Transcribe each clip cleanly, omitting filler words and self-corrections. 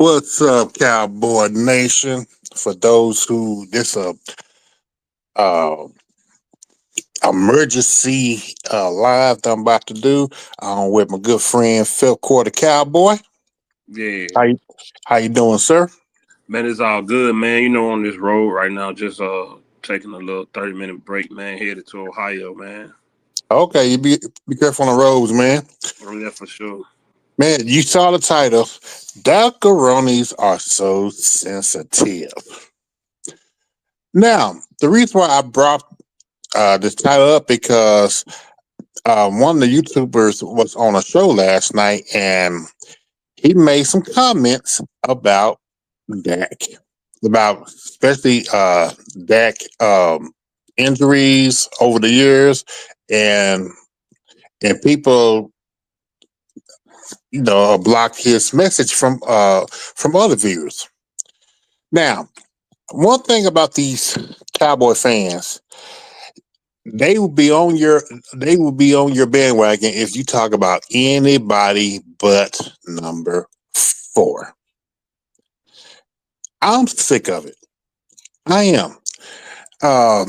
What's up, Cowboy Nation? For those who this uh emergency live that I'm about to do, with my good friend Phil Quarter Cowboy. Yeah, How you, how you doing, sir? man, it's all good, man. You know, on this road right now, just taking a little 30-minute break, man. Headed to Ohio, man. Okay, you be careful on the roads, man. I'm there for sure. Man, you saw the title. Dakaronies are so sensitive. Now, the reason why I brought this title up because one of the YouTubers was on a show last night and he made some comments about Dak, about especially Dak injuries over the years, and people, blocked his message from other viewers. Now, one thing about these Cowboy fans, they will be on your they will be on your bandwagon if you talk about anybody but number four. I'm sick of it. I am. Um,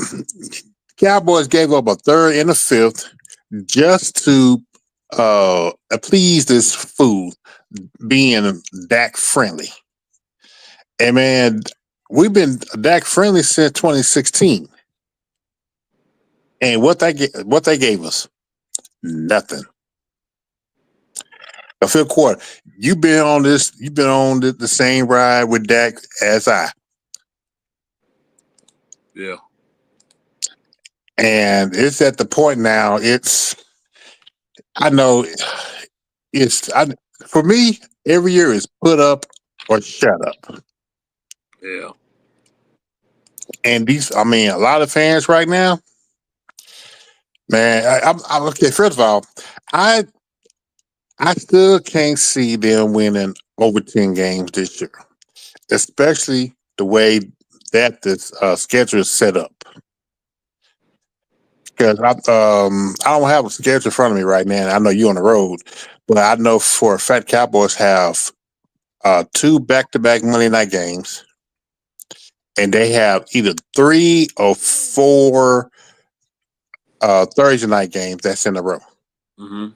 Cowboys gave up a third and a fifth just to appease this fool being Dak friendly. And man, we've been Dak friendly since 2016. And what they gave us? Nothing. A fifth quarter. You've been on the same ride with Dak as I. Yeah, And it's at the point now, I know it's I for me, every year is put up or shut up. yeah, And a lot of fans right now, man. I'm okay. First of all, I I still can't see them winning over 10 games this year, especially the way that this schedule is set up. Because I don't have a schedule in front of me right now. I know you're on the road, but I know for a fact Cowboys have two back-to-back Monday night games, and they have either three or four Thursday night games that's in a row, hmm,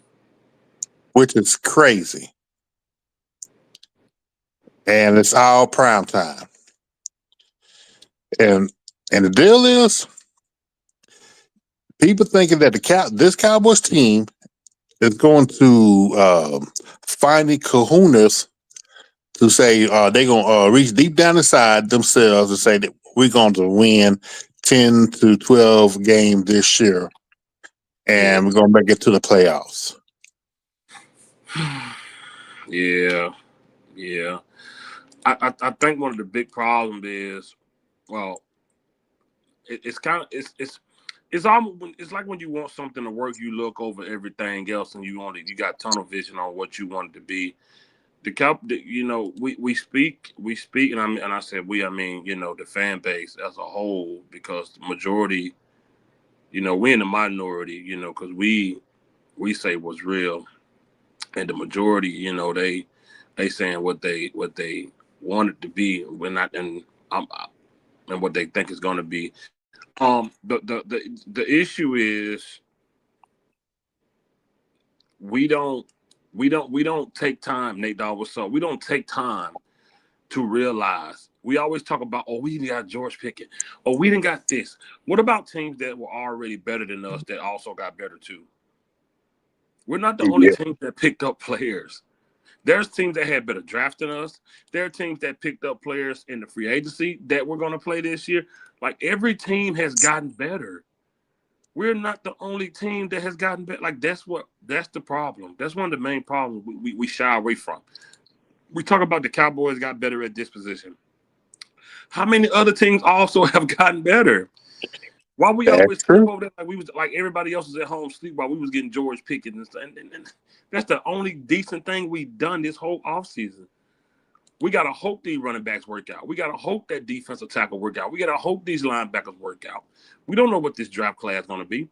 which is crazy. And it's all prime time. And the deal is, people thinking that this Cowboys team is going to find the kahunas to say they're going to reach deep down inside themselves and say that we're going to win 10 to 12 games this year yeah, and we're going to make it to the playoffs. yeah, yeah. I think one of the big problems is, well, it's kind of it's almost it's like when you want something to work, you look over everything else, and you got tunnel vision on what you want it to be. We speak, and I said we, I mean, the fan base as a whole, because the majority, we're in the minority, because we say what's real, and the majority, they saying what they want it to be. We're not, um, and what they think is going to be. The issue is we don't we don't take time. Nate Dogg, what's up? We don't take time to realize. We always talk about, oh, we didn't got George Pickett, oh, we didn't got this. What about teams that were already better than us that also got better too? We're not the only Yeah. team that picked up players. There's teams that had better draft than us. There are teams that picked up players in the free agency that we're going to play this year. Like, every team has gotten better. We're not the only team that has gotten better. Like, that's the problem. That's one of the main problems we shy away from. We talk about the Cowboys got better at this position. How many other teams also have gotten better? Why we That's always sleep true. over there like we was like everybody else was at home sleep while we was getting George Pickens and stuff. And that's the only decent thing we've done this whole offseason. We gotta hope these running backs work out. We gotta hope that defensive tackle work out. We gotta hope these linebackers work out. We don't know what this draft class is gonna be.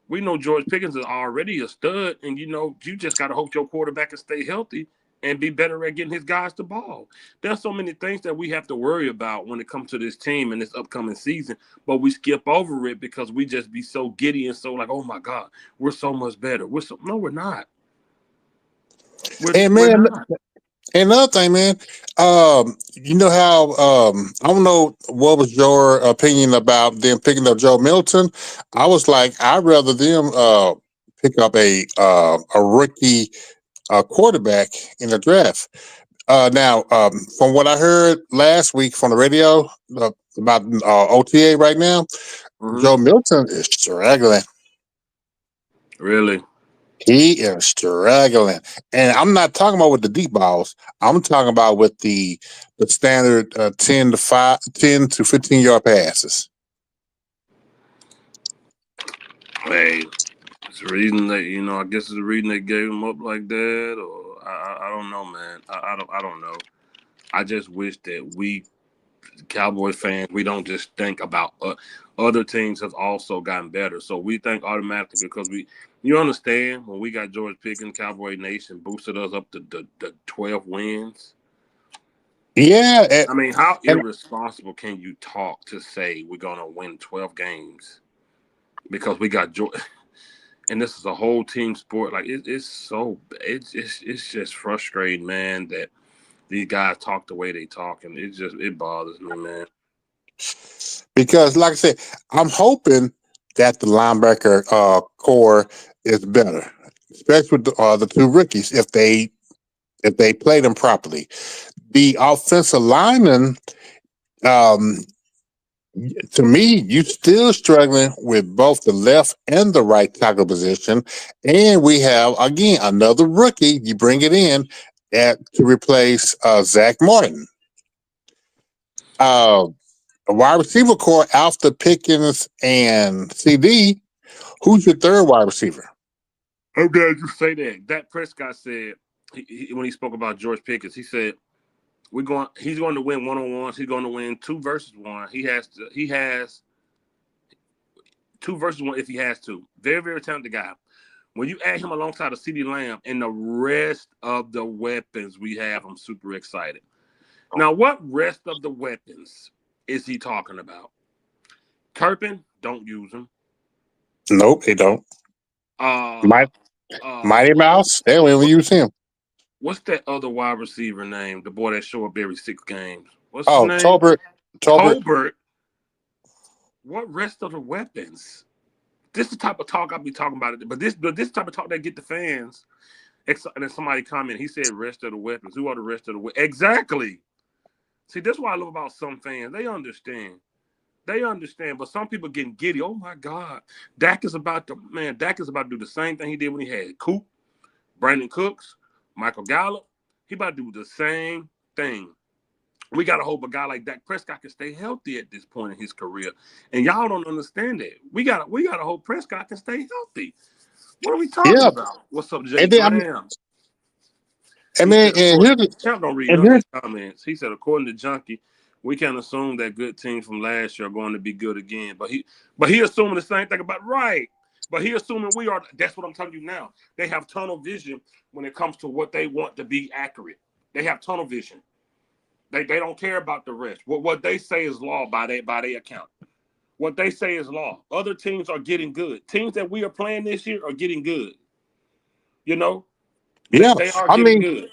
We know George Pickens is already a stud, and you just gotta hope your quarterback can stay healthy and be better at getting his guys the ball. There's so many things that we have to worry about when it comes to this team and this upcoming season, but we skip over it because we just be so giddy and so like, oh my God, we're so much better. No, we're not. And We're man, not. and another thing, man, you know how I don't know what was your opinion about them picking up Joe Milton. I was like, I'd rather them pick up a rookie quarterback in the draft. Now, from what I heard last week from the radio about OTA right now, Hmm. Joe Milton is struggling. Really? He is struggling, and I'm not talking about with the deep balls. I'm talking about with the standard 10 to 15 yard passes. Hey, it's the reason that I guess it's the reason they gave him up like that, or I don't know, man. I don't know. I just wish that we Cowboy fans, we don't just think about other teams have also gotten better. So we think automatically because you understand when we got George Pickens, Cowboy Nation boosted us up to the 12 wins. Yeah, I mean, how and irresponsible can you talk to say we're gonna win 12 games because we got George? And this is a whole team sport. Like it's just frustrating, man. That these guys talk the way they talk, and it bothers me, man. because like I said, I'm hoping that the linebacker core is better, especially with the two rookies if they play them properly. The offensive lineman, um, to me, you still struggling with both the left and the right tackle position, and we have again another rookie. You bring it in to replace Zach Martin. Uh, a wide receiver core after Pickens and CD. Who's your third wide receiver? I'm glad you say that. Dak Prescott said when he spoke about George Pickens, he said we're going. He's going to win one on ones. He's going to win two versus one. He has to. He has two versus one if he has to. Very very talented guy. When you add him alongside of CeeDee Lamb and the rest of the weapons we have, I'm super excited. Now, what rest of the weapons is he talking about? Turpin, don't use him. Nope, they don't. Uh, Might, Mighty what, Mouse, they don't even what use him. what's that other wide receiver name? The boy that show up every 6 games. What's his Oh, name? Tolbert. Tolbert. What rest of the weapons? This is the type of talk I'll be talking about it. But this type of talk that get the fans. And then somebody commented, he said rest of the weapons. Who are the rest of the weapons? Exactly. See, that's what I love about some fans. They understand. They understand, but some people getting giddy. Oh my God. Dak is about to do the same thing he did when he had Coop, Brandon Cooks, Michael Gallup. He about to do the same thing. We got to hope a guy like Dak Prescott can stay healthy at this point in his career. And y'all don't understand that. We got to hope Prescott can stay healthy. What are we talking Yeah, about? What's up, Jay and then Graham? I He mean, said, and according here's to Champ, don't read and none of here's these comments. He said, according to Junkie, we can assume that good teams from last year are going to be good again. But he assuming the same thing about right. But he assuming we are. That's what I'm telling you now. They have tunnel vision when it comes to what they want to be accurate. They have tunnel vision. They don't care about the rest. What they say is law by their account. What they say is law. Other teams are getting good. Teams that we are playing this year are getting good. You know, they, yeah. they are I getting mean, good.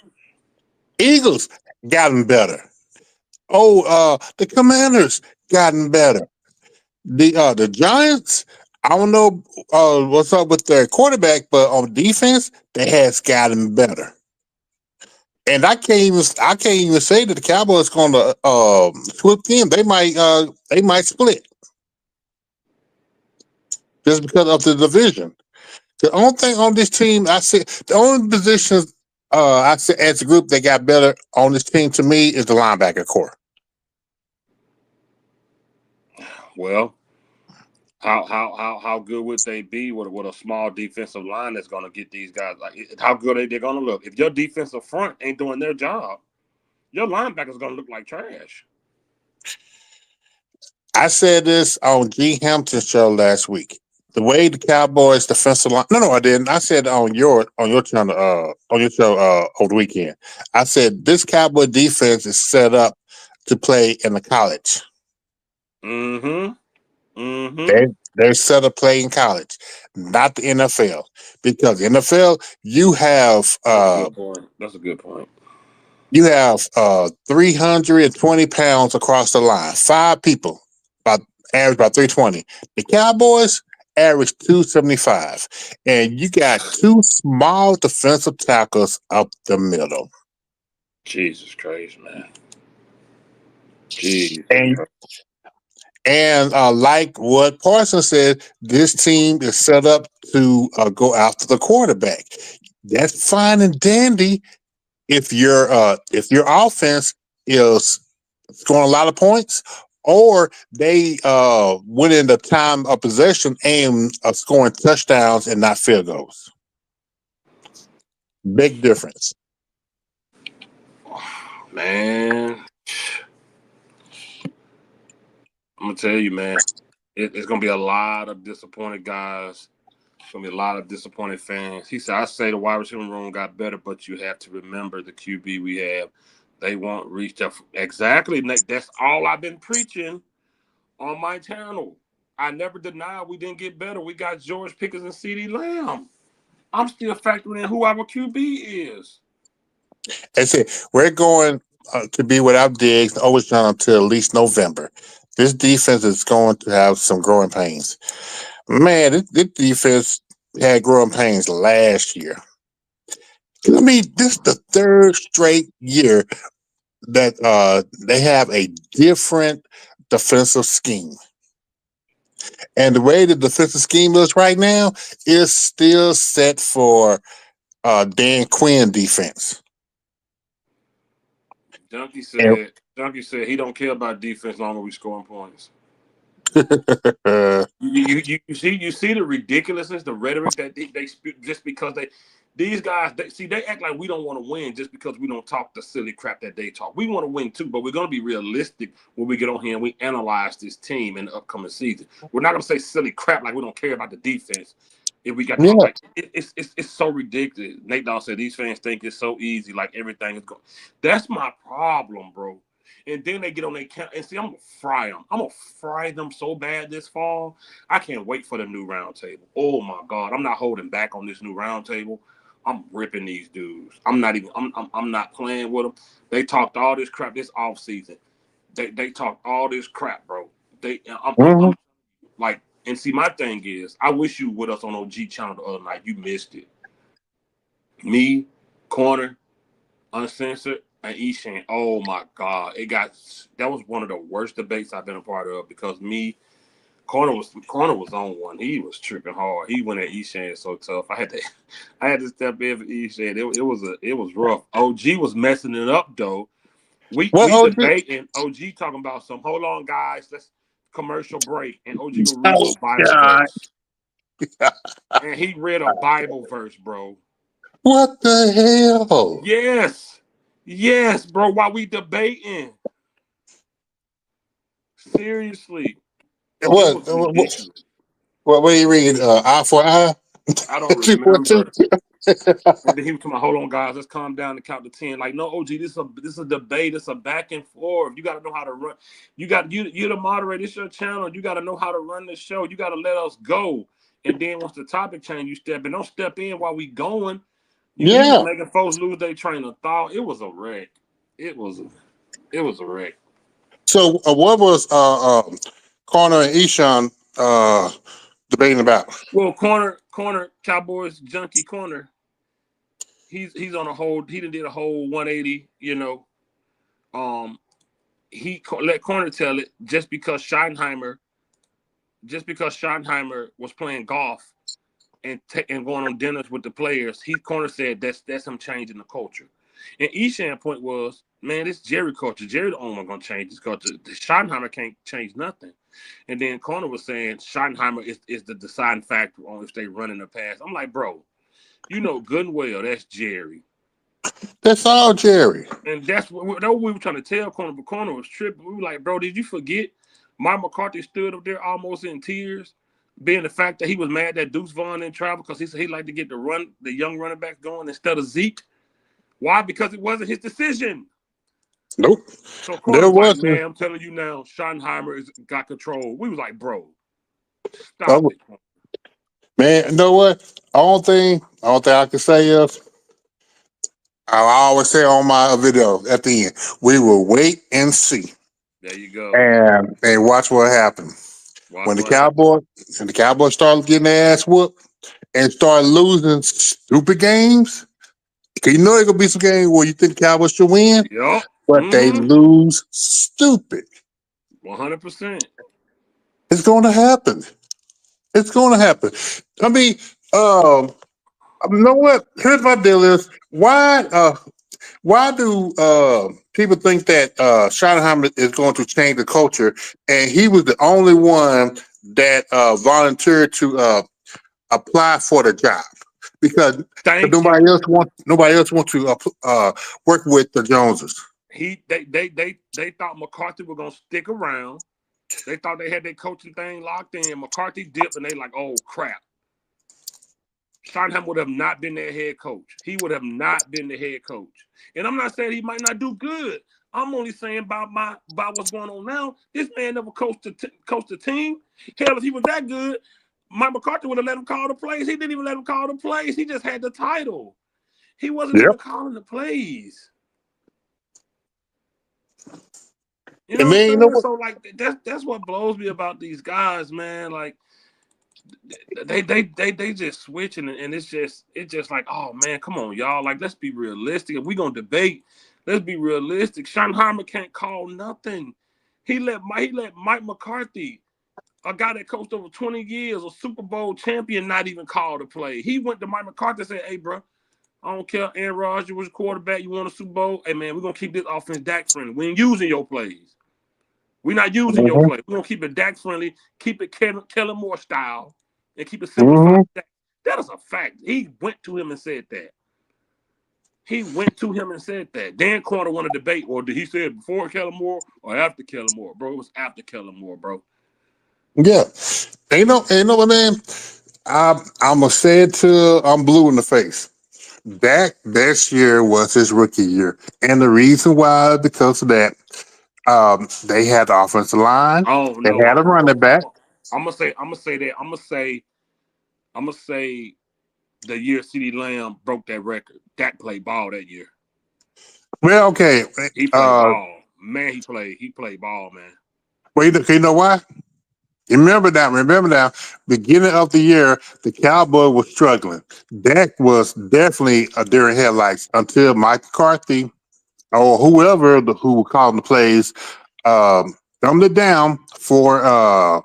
Eagles gotten better. Oh, the Commanders gotten better. The Giants, I don't know what's up with their quarterback, but on defense, they has gotten better. And I can't even say that the Cowboys going to sweep them. They might split just because of the division. The only thing on this team I see, the only positions I see as a group that got better on this team to me is the linebacker core. Well, how good would they be with a small defensive line that's going to get these guys? Like how good are they going to look? If your defensive front ain't doing their job, your linebacker's going to look like trash. I said this on G Hampton's show last week. the way the Cowboys defensive line. No, I didn't. I said on your channel on your show over the weekend. I said this Cowboy defense is set up to play in the college. Mm-hmm. Mm-hmm. They're set up playing college, not the NFL, because the NFL That's a good point. That's a good point. you have 320 pounds across the line, five people, about average about 320. The Cowboys average 275, and you got two small defensive tackles up the middle. Jesus Christ, man. Jesus And Christ. like what Parsons said, this team is set up to go after the quarterback. That's fine and dandy if your offense is scoring a lot of points, or they win in the time of possession and scoring touchdowns and not field goals. Big difference. Man, I'm gonna tell you, man, it's gonna be a lot of disappointed guys. It's gonna be a lot of disappointed fans. He said, "I say the wide receiver room got better, but you have to remember the QB we have. They won't reach that exactly. Nick, that's all I've been preaching on my channel. I never denied we didn't get better. We got George Pickens and CeeDee Lamb. I'm still factoring in who our QB is. They said we're going to be without Diggs, always John until at least November. This defense is going to have some growing pains. Man, this defense had growing pains last year. I mean, this is the third straight year that they have a different defensive scheme. And the way the defensive scheme looks right now is still set for Dan Quinn defense. And, Junkie said he don't care about defense long as we scoring points. uh, You see the ridiculousness, the rhetoric that they speak just because these guys they act like we don't want to win just because we don't talk the silly crap that they talk. We want to win too, but we're gonna be realistic when we get on here and we analyze this team in the upcoming season. We're not gonna say silly crap like we don't care about the defense. If we got yeah. like it's so ridiculous. Nate Dogg said these fans think it's so easy, like everything is going. That's my problem, bro. And then they get on their count and see, I'm gonna fry them. I'm gonna fry them so bad this fall. I can't wait for the new round table. Oh my god, I'm not holding back on this new round table. I'm ripping these dudes. I'm not even. I'm not playing with them. They talked all this crap this off season. They talked all this crap, bro. I'm Mhm. like, and see, my thing is, I wish you with us on OG channel the other night. You missed it. Me, Corner, Uncensored, and Eshan. Oh my God, that was one of the worst debates I've been a part of because Corner was on one. He was tripping hard. He went at Eshan so tough. I had to step in for Eshan. It was rough. OG was messing it up though. What We OG? debating. OG talking about some. Hold on, guys. Let's commercial break. And OG gonna read Oh some Bible God! verse. And he read a Bible verse, bro. What the hell? Yes. Yes, bro. While we debating. Seriously. It What? was ridiculous. What do you read? Eye for eye. I don't 2 for 2. remember. And then he was talking about, hold on, guys, let's calm down and count to 10. Like, no, OG, this is a debate. It's a back and forth. You got to know how to run. You're the moderator. It's your channel. You got to know how to run the show. You got to let us go. And then once the topic change, you step in. Don't step in while we going. You was Yeah. making folks lose their train of thought. It was a wreck. It was a wreck. So what was Corner and Eshan debating about? Well, corner, Cowboys junkie corner. He's on a whole. He done did a whole 180. Um, he let Corner tell it just because Schottenheimer was playing golf and going on dinners with the players. Corner said that's him changing the culture. And Eshan's point was, man, this Jerry culture. Jerry the only one gonna change this culture. Schottenheimer can't change nothing. And then Corner was saying Schottenheimer is the deciding factor on if they run in the pass. I'm like, bro, you know good and well that's Jerry. That's all Jerry. And that's what we were trying to tell Corner, but Corner was tripping. We were like, bro, did you forget Mike McCarthy stood up there almost in tears Being the fact that he was mad that Deuce Vaughn didn't travel because he said he liked to get the young running back going instead of Zeke. Why? Because it wasn't his decision. Nope. So Corner There was like, wasn't. man, I'm telling you now, Schottenheimer is got control. We was like, bro, stop Oh, it. man, you know what? All thing I can say is, I always say on my video at the end, we will wait and see There you go. and watch what happens. Watch When the what happened. Cowboys and the Cowboys start getting their ass whooped and start losing stupid games, because you know there gonna be some games where you think the Cowboys should win, Yup. but they Mm-hmm. lose stupid. 100%. It's gonna happen. It's gonna happen. I mean, you know what? Here's my deal: is why do people think that Schottenheimer is going to change the culture? And he was the only one that volunteered to apply for the job because Thank you. nobody else want to work with the Joneses. They thought McCarthy was gonna stick around. They thought they had their coaching thing locked in. McCarthy dipped, and they like, oh crap. Schottenheimer would have not been their head coach. He would have not been the head coach. And I'm not saying he might not do good. I'm only saying about what's going on now. This man never coached a team. Hell, if he was that good, Mike McCarthy would have let him call the plays. He didn't even let him call the plays. He just had the title. He wasn't Yep. even calling the plays. You know And what then you I'm know saying? what? So like that's what blows me about these guys, man. Like they just switching and it's just like, oh man, come on, y'all. Like, let's be realistic. If we gonna debate, let's be realistic. Schottenheimer can't call nothing. He let Mike McCarthy, a guy that coached over 20 years, a Super Bowl champion, not even call the play. He went to Mike McCarthy and said, hey, bro, I don't care. Aaron Rodgers was quarterback. You want a Super Bowl? Hey, man, we're going to keep this offense Dak friendly. We ain't using your plays. We're not using your Hmm. play. We're going to keep it Dak friendly, keep it Kellen Moore style, and keep it simplified. Hmm. That is a fact. He went to him and said that. He went to him and said that. Dan Carter wanted to debate, or did he say it before Kellen Moore or after Kellen Moore? Bro, it was after Kellen Moore, bro. Yeah. Ain't no what, man. I'm gonna say it till I'm blue in the face. Dak this year was his rookie year, and the reason why because of that, they had the offensive line, Oh they no, had a running back. I'm gonna say that. I'm gonna say the year CeeDee Lamb broke that record. Dak played ball that year. Well, okay, He played uh, ball. Man, he played ball, man. well, you know why? Remember that. Beginning of the year, the Cowboy was struggling. Dak was definitely a deer in headlights until Mike McCarthy or who were calling the plays dumbed it down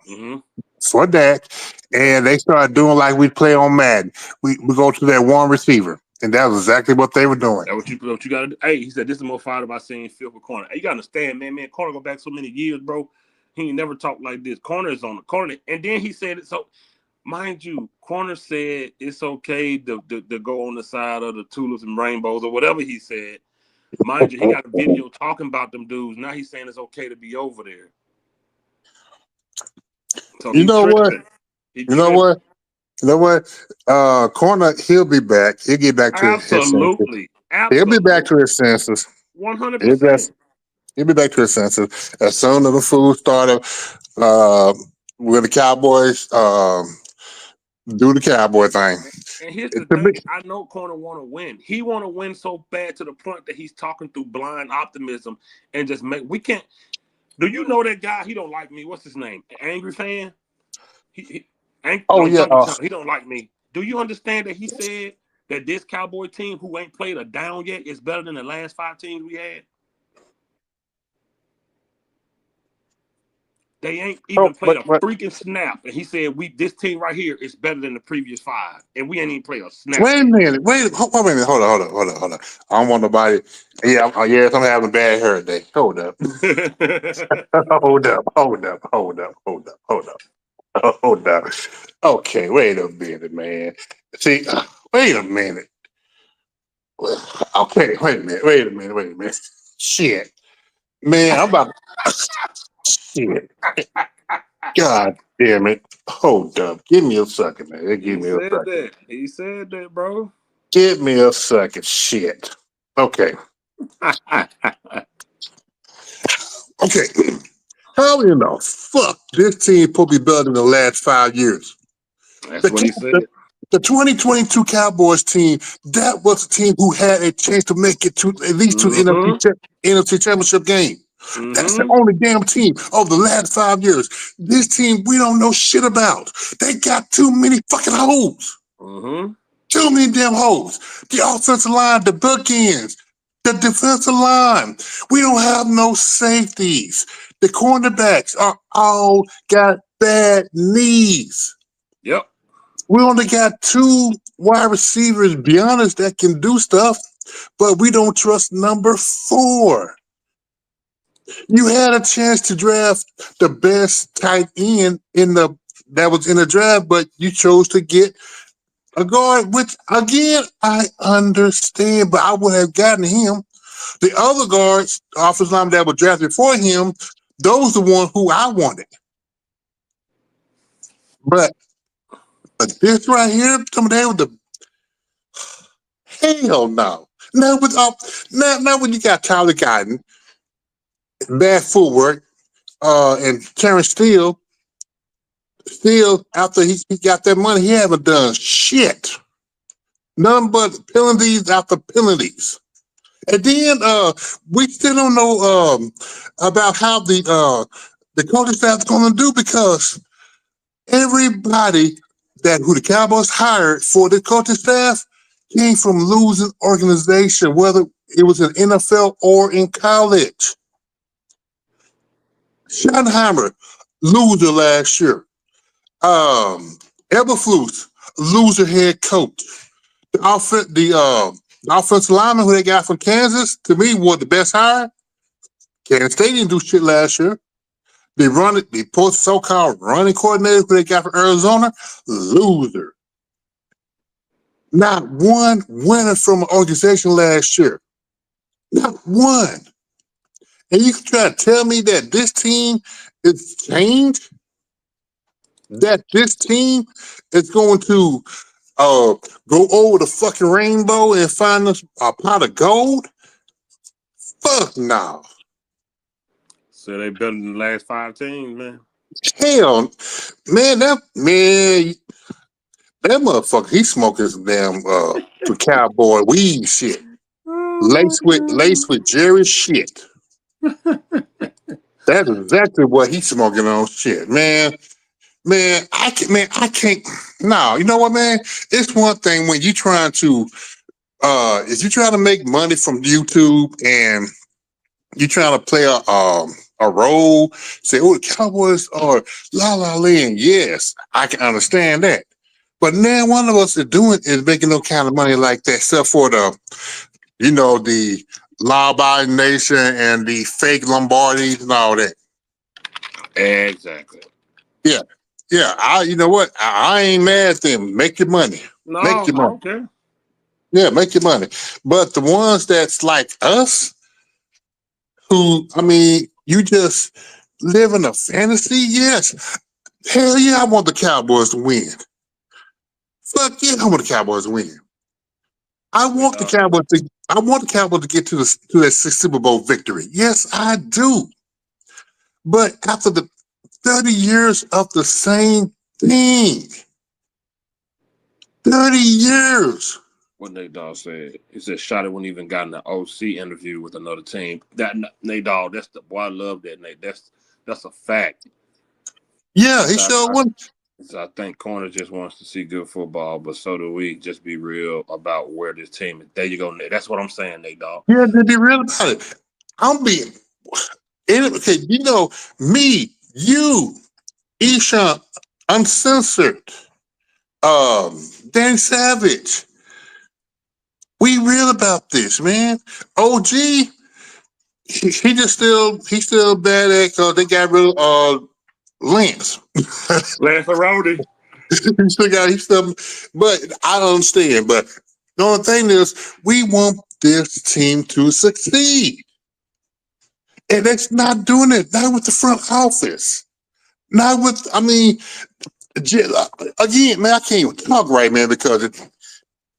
Mm-hmm. for Dak, and they started doing like we play on Madden. We go to that one receiver, and that was exactly what they were doing. That what you gotta do. Hey, he said this is more fired about seeing Phil for corner. Hey, you gotta understand, man, corner go back so many years, bro. He ain't never talked like this. Corner is on the corner. And then he said it so mind you, Corner said it's okay to go on the side of the tulips and rainbows or whatever he said. Mind you, he got a video talking about them dudes. Now he's saying it's okay to be over there. So You he know what? tripping. He You know tripping. what? You know what? Corner, he'll be back. He'll get back to his senses. Absolutely. He'll be back to Absolutely. his senses. He'll, just, 100%. he'll be back to his senses as soon as the food started. When the Cowboys do the Cowboy thing. And here's the It's a big. thing. I know Corner want to win. He want to win so bad to the point that he's talking through blind optimism and just make. We can't. Do you know that guy? He don't like me. What's his name? Angry fan. Oh No, yeah. Junkie Town. He don't like me. Do you understand that he said that this Cowboy team who ain't played a down yet is better than the last 5 teams we had? They ain't Oh, even played a but freaking snap. And he said, "We this team right here is better than the previous 5. And we ain't even played a snap wait a yet." minute. Wait a minute. Hold on. I don't want nobody. Yeah, yes, I'm having a bad hair day. Hold up. Hold up. Okay, wait a minute, man. See, wait a minute. Okay, wait a minute. Shit, man, I'm about shit. God damn it. Hold up. Give me a second, man. Give He me a said second. that. He said that, bro. Give me a second. Shit. Okay. Okay. How do you know? Fuck. This team probably better than the last 5 years. That's The, what he said. the 2022 Cowboys team, that was a team who had a chance to make it to at least to the Mm-hmm. NFC Championship game. That's the Mm-hmm. only damn team of the last 5 years. This team we don't know shit about. They got too many fucking holes. Mm-hmm. Too many damn holes. The offensive line, the bookends, the defensive line. We don't have no safeties. The cornerbacks are all got bad knees. Yep. We only got two wide receivers, be honest, that can do stuff, but we don't trust number four. You had a chance to draft the best tight end in the that was in the draft, but you chose to get a guard, which again I understand, but I would have gotten him. The other guards, offensive linemen that were drafted for him, those the one who I wanted. But this right here, some of them with the hell no. Now with now when you got Tyler Guyton, bad footwork, and Terrence Steele, still after he got that money, he haven't done shit. None but penalties after penalties. And then we still don't know about how the coaching staff is going to do because everybody that who the Cowboys hired for the coaching staff came from losing organization, whether it was in NFL or in college. Schottenheimer, loser last year. Eberflus, loser head coach. The offensive lineman who they got from Kansas, to me, was the best hire. Kansas State didn't do shit last year. The post so-called running coordinator who they got from Arizona, loser. Not one winner from an organization last year. Not one. And you can try to tell me that this team is changed? That this team is going to uh, go over the fucking rainbow and find us a pot of gold? Fuck no. So they better than the last 5 teams, man. Hell, that motherfucker, he smoking some damn some cowboy weed shit. Laced with Jerry shit. That's exactly what he's smoking on shit, man. I can't. No, you know what, man? It's one thing when you trying to, if you trying to make money from YouTube and you trying to play a role, say, oh, the Cowboys are la la land. Yes, I can understand that. But now one of us is making no kind of money like that, except for the law abiding nation and the fake Lombardis and all that. Exactly. Yeah. Yeah. You know what? I ain't mad at them. Make your money. No, Make I your money. don't care. Yeah, make your money. But the ones that's like us, who, I mean, you just live in a fantasy, yes. Hell yeah, I want the Cowboys to win. Fuck yeah, I want the Cowboys to win. I want the Yeah. Cowboys to I want the Cowboys to get to that Super Bowl victory. Yes, I do. But after the 30 years of the same thing, 30 years. What Nate Dogg said. He said Shotty wouldn't even got an OC interview with another team. That Nate Dogg, that's the boy. I love that Nate. That's a fact. Yeah, he So sure won. I think Corner just wants to see good football, but so do we. Just be real about where this team is. There you go, Nate. That's what I'm saying, Nate Dogg. Yeah, to be real about it. I'm being okay, me, you, Eshawn, Uncensored, Dan Savage. We real about this, man. OG, he's still bad at because they got rid of Lance. Lance Rowdy. But I don't understand. But the only thing is, we want this team to succeed. And that's not doing it, not with the front office. Not with, I mean, again, man, I can't even talk right, man, because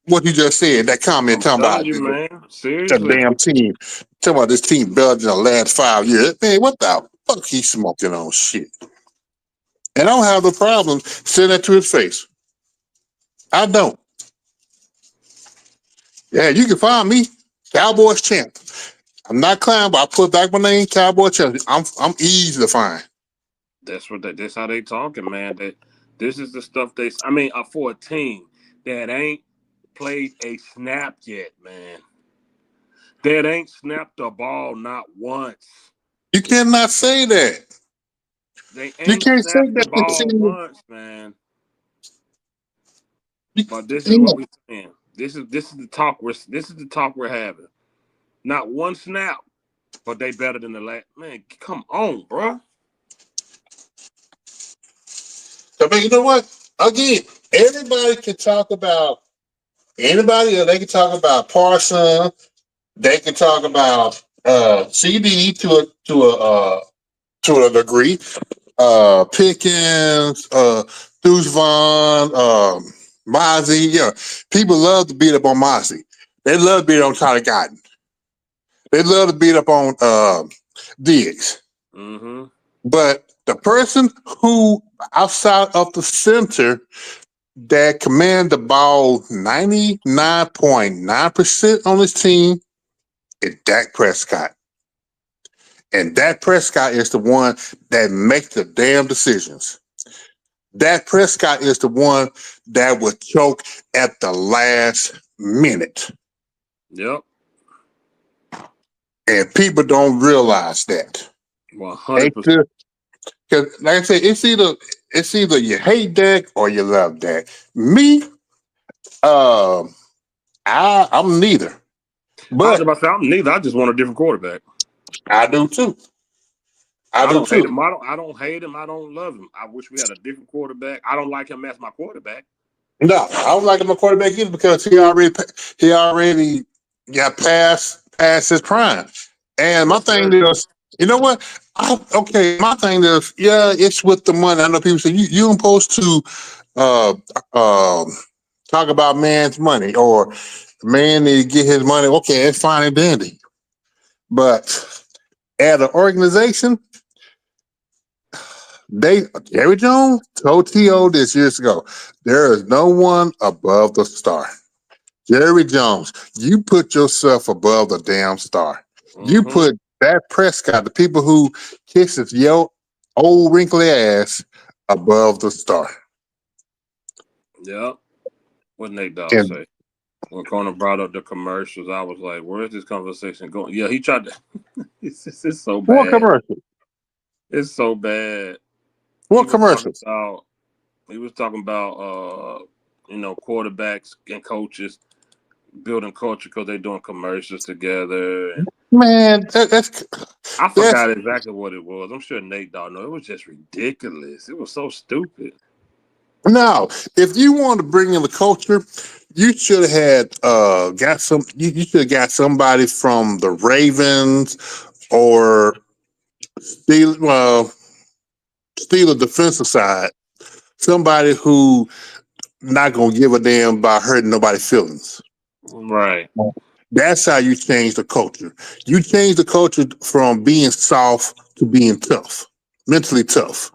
what you just said, that comment I'm talking telling about you, man. the Seriously. damn team, talking about this team better than the last 5 years. Man, what the fuck he smoking on shit? And I don't have the problem saying that to his face. I don't. Yeah, you can find me, Cowboys champ. I'm not clown, but I put back my name, Cowboy champ. I'm easy to find. That's how they talking, man. That this is the stuff they. I mean, for a team that ain't played a snap yet, man. That ain't snapped the ball not once. You cannot say that. They You ain't can't say snapped the that the ball team. once, man. You, But this is you what know, we saying. This is the talk we're having. Not one snap, but they better than the last. Man, come on, bro. I mean, you know what? Again, everybody can talk about anybody. They can talk about Parsons. They can talk about CD to a degree. Pickens, Deuce Vaughn, Mozzie. Yeah, people love to beat up on Mozzie. They love to beat up on Tyler Guyton. They love to beat up on Diggs. Mm-hmm. But the person who outside of the center that command the ball 99.9% on his team is Dak Prescott. And Dak Prescott is the one that makes the damn decisions. Dak Prescott is the one that would choke at the last minute. Yep. And people don't realize that. 100%. Because like I said, it's either you hate Dak or you love Dak. Me, um, I'm neither. I was But about to say I'm neither. I just want a different quarterback. I do too. I I do don't hate too. him. I don't hate him. I don't love him. I wish we had a different quarterback. I don't like him as my quarterback. No, I don't like him a quarterback either because he already got past his prime. And my Yes, thing sir. is, you know what? Okay, my thing is, yeah, it's with the money. I know people say you ain't supposed to uh uh talk about man's money or man need to get his money. Okay, it's fine and dandy. But at an organization, they Jerry Jones told T.O. this years ago, there is no one above the star. Jerry Jones, you put yourself above the damn star. You Mm-hmm. put that Prescott, the people who kisses your old wrinkly ass, above the star. Yep. What Nate Dogg And say? When Conan brought up the commercials, I was like, "Where's this conversation going?" Yeah, he tried to. It's so what bad. commercial? It's so bad. He What was talking commercials? about. He was talking about. Quarterbacks and coaches building culture because they're doing commercials together. And Man, I that's forgot exactly what it was. I'm sure Nate Dogg know. It was just ridiculous. It was so stupid. no. If you want to bring in the culture, you should have had got some. You should have got somebody from the Ravens or Steeler defensive side. Somebody who not gonna give a damn about hurting nobody's feelings. Right. That's how you change the culture. You change the culture from being soft to being tough, mentally tough.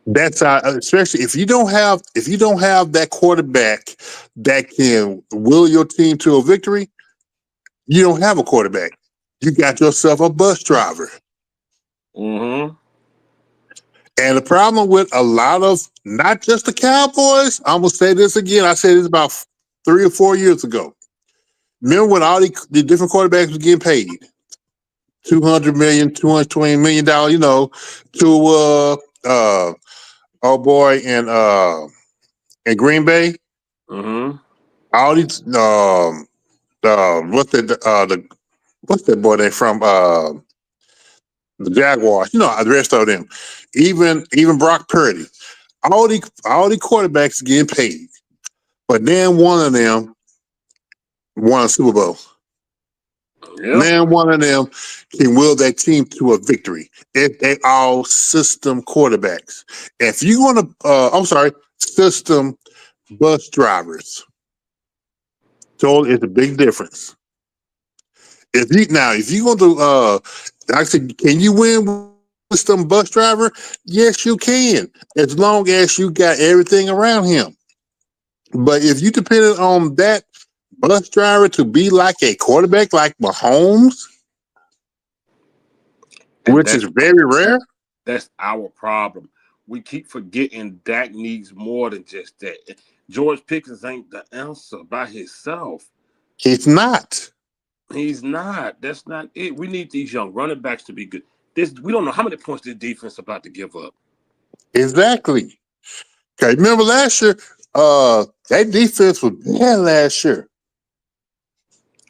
That's how, especially if you don't have that quarterback that can will your team to a victory, you don't have a quarterback. You got yourself a bus driver. Mm-hmm. And the problem with a lot of not just the Cowboys, I'm gonna say this again. I said this about 3 or 4 years ago. Remember when all the different quarterbacks was getting paid 200 million, $220 million, to oh boy in Green Bay. Mm-hmm. All these what's that boy they from the Jaguars, the rest of them. Even Brock Purdy. All the quarterbacks getting paid. But then one of them won a Super Bowl. Yep. Then one of them can will that team to a victory. If they all system quarterbacks. If you want to, I'm sorry, system bus drivers. So it's a big difference. If you want to, like I said, can you win with some bus driver? Yes, you can, as long as you got everything around him. But if you depended on that bus driver to be like a quarterback, like Mahomes, And which is very rare, that's our problem. We keep forgetting Dak needs more than just that. George Pickens ain't the answer by himself. he's not. He's not. That's not it. We need these young running backs to be good. This we don't know how many points this defense about to give up. Exactly. Okay, remember last year, that defense was bad last year.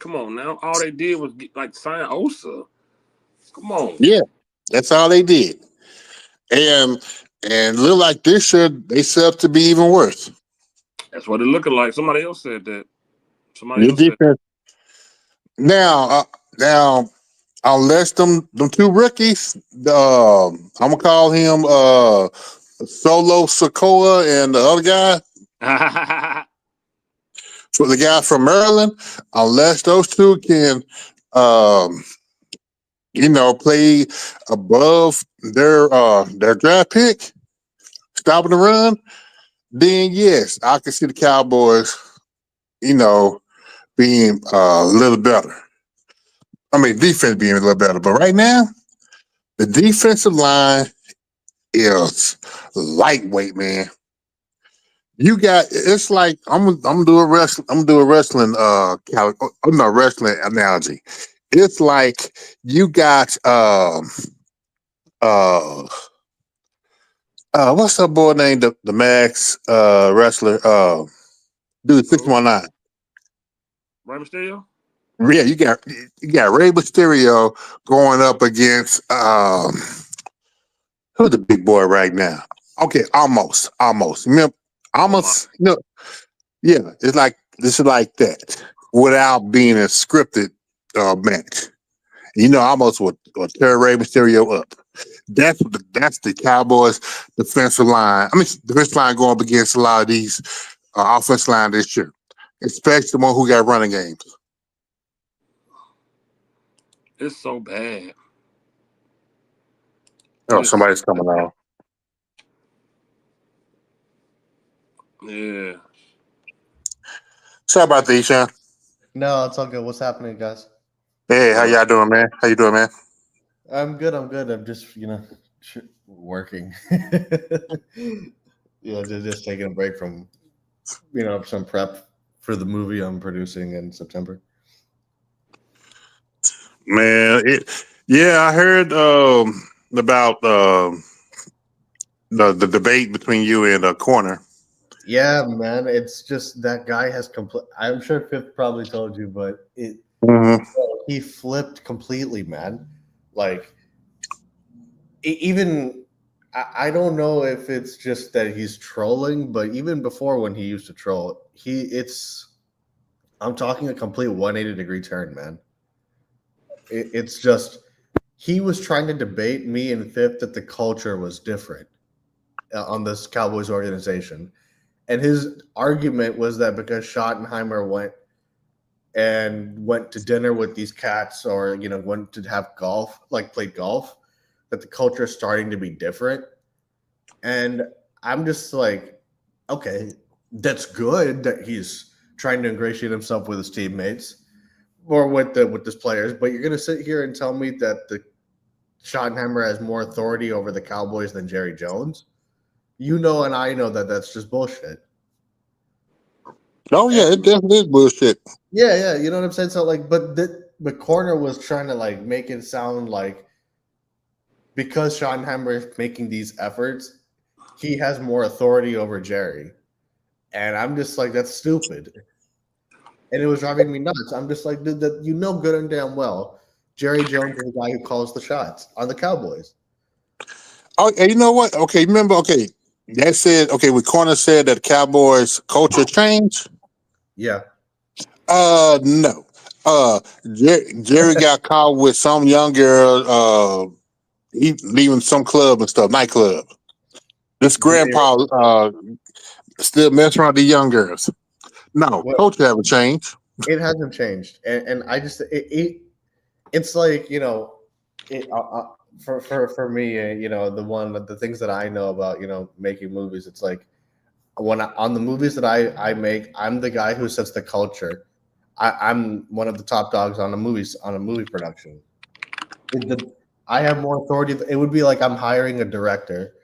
Come on now. All they did was get, like sign Osa. Come on. Yeah, that's all they did. And and look like this year they set up to be even worse. That's what it looking like. Somebody else said that. Somebody Your else said defense now, now unless them two rookies, I'm gonna call him Solo Sokoa and the other guy, for the guy from Maryland, unless those two can, um, play above their draft pick, stopping the run, then yes, I can see the Cowboys, you know, being a little better. I mean, defense being a little better, but right now the defensive line is lightweight, man. You got it's like I'm gonna do a wrestling I'm not wrestling analogy. It's like you got uh what's that boy named the Max wrestler dude who? 619. Rey Mysterio? Yeah, you got Rey Mysterio going up against who's the big boy right now? Okay, almost. Remember, Oh my. almost. Yeah, it's like this is like that without being a scripted match. Almost will tear Rey Mysterio up. That's the Cowboys defensive line. I mean, defensive line going up against a lot of these offensive line this year, especially the one who got running games. It's so bad. Oh, It is so somebody's coming on. yeah. Sorry about that, Sean. No, it's all good. What's happening, guys? Hey, how Uh, y'all doing, man? How you doing, man? I'm good. I'm good. I'm just, working. Just taking a break from, some prep for the movie I'm producing in September. Man, yeah, I heard about the debate between you and Corner. Yeah, man. It's just that guy has complete. I'm sure Fifth probably told you, but Mm-hmm. he flipped completely, man. Like even I don't know if it's just that he's trolling, but even before when he used to troll, I'm talking a complete 180-degree turn, man. It's just he was trying to debate me and Fifth that the culture was different on this Cowboys organization. And his argument was that because Schottenheimer went to dinner with these cats or, went to have golf, like played golf, that the culture is starting to be different. And I'm just like, okay, that's good that he's trying to ingratiate himself with his teammates or with his players, but you're gonna sit here and tell me that the Schottenheimer has more authority over the Cowboys than Jerry Jones? You know, and I know that that's just bullshit. Oh yeah, it And definitely is bullshit. yeah, you know what I'm saying. So like, but the corner was trying to like make it sound like because Schottenheimer is making these efforts, he has more authority over Jerry. And I'm just like, that's stupid. And it was driving me nuts. I'm just like, dude, that good and damn well, Jerry Jones is the guy who calls the shots on the Cowboys. Oh, and you know what? Okay, remember? Okay, that said. Okay, when Corner said that Cowboys culture changed. Yeah. No. Jerry got caught with some young girl. He leaving some club and stuff, nightclub. This grandpa still messing around with the young girls. No, What coach haven't changed. it hasn't changed, and I just it's like it, for me, the things that I know about making movies, it's like on the movies that I make, I'm the guy who sets the culture. I'm one of the top dogs on a movie production. I have more authority. It would be like I'm hiring a director,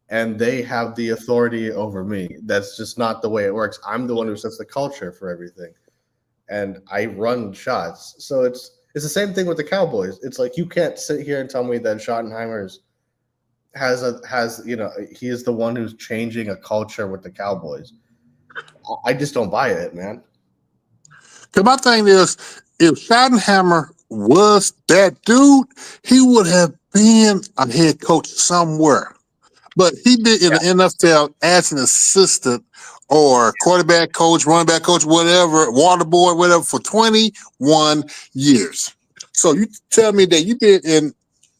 and they have the authority over me. That's just not the way it works. I'm the one who sets the culture for everything, and I run shots. So it's the same thing with the Cowboys. It's like you can't sit here and tell me that Schottenheimer's has he is the one who's changing a culture with the Cowboys. I just don't buy it, man. Because my thing is, if Schottenhammer was that dude, he would have been a head coach somewhere. But he did in the NFL as an assistant or quarterback coach, running back coach, whatever, water boy, whatever, for 21 years. So you tell me that you did in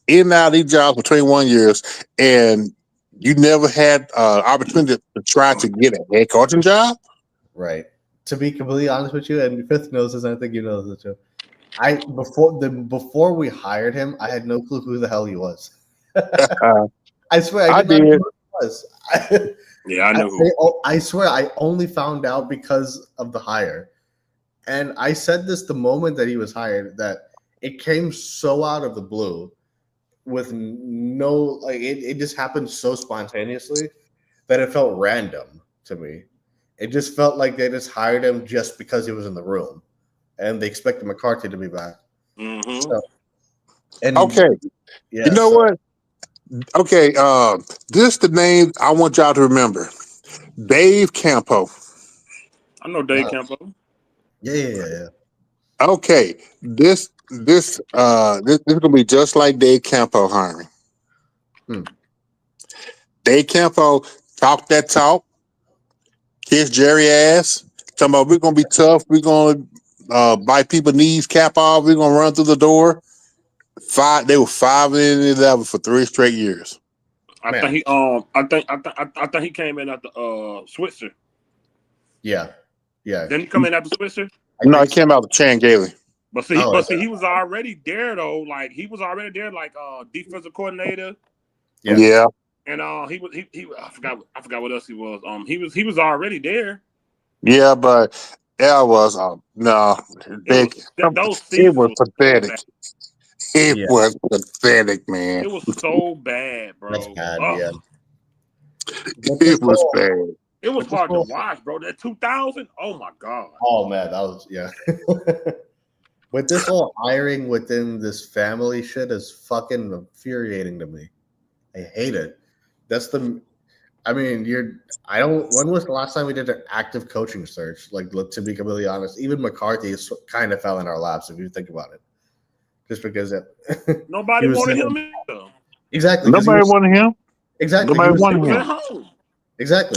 and out of these jobs for 21 years and you never had opportunity to try to get a head coaching job? Right. To be completely honest with you, and Fifth knows this, and I think you know this too. Before we hired him, I had no clue who the hell he was. Uh, I swear I I did not know did. who he was. Yeah, I knew who. I swear I only found out because of the hire. And I said this the moment that he was hired, that it came so out of the blue with no, like, it just happened so spontaneously that it felt random to me. It just felt like they just hired him just because he was in the room and they expected McCarthy to be back. Mm-hmm. So, and Okay. yeah, You know so what? Okay. This the name I want y'all to remember. Dave Campo. I know Dave Campo. yeah. Okay. This is gonna be just like Dave Campo hiring. Hmm. Dave Campo talk that talk, kiss Jerry ass. Talking about we're gonna be tough. We're gonna bite people knees cap off. We're gonna run through the door. They were 5-11 for 3 straight years. I think Man, he I think he came in after Switzer. yeah. Didn't he come in after Switzer? I No, think it so. came out of Chan Gailey. Oh, He was already there though. Like he was already there, like defensive coordinator, yeah. Yeah, and he I forgot what else he was. He was already there. yeah, but yeah, it was no. It They, was those it seasons was was so pathetic. bad. It Yeah. was pathetic, man. It was so bad, That's bro. bad, Ugh. yeah. But this It was whole bad. It was but this hard to whole watch, bro. That 2000, oh my god. oh man, that was yeah. But this whole hiring within this family shit is fucking infuriating to me. I hate it. That's the I mean, I don't when was the last time we did an active coaching search? Like to be completely honest, even McCarthy kind of fell in our laps if you think about it. Just because he Nobody was wanted sitting him either. exactly because he Nobody was wanted him. exactly Nobody He wanted was him. at home.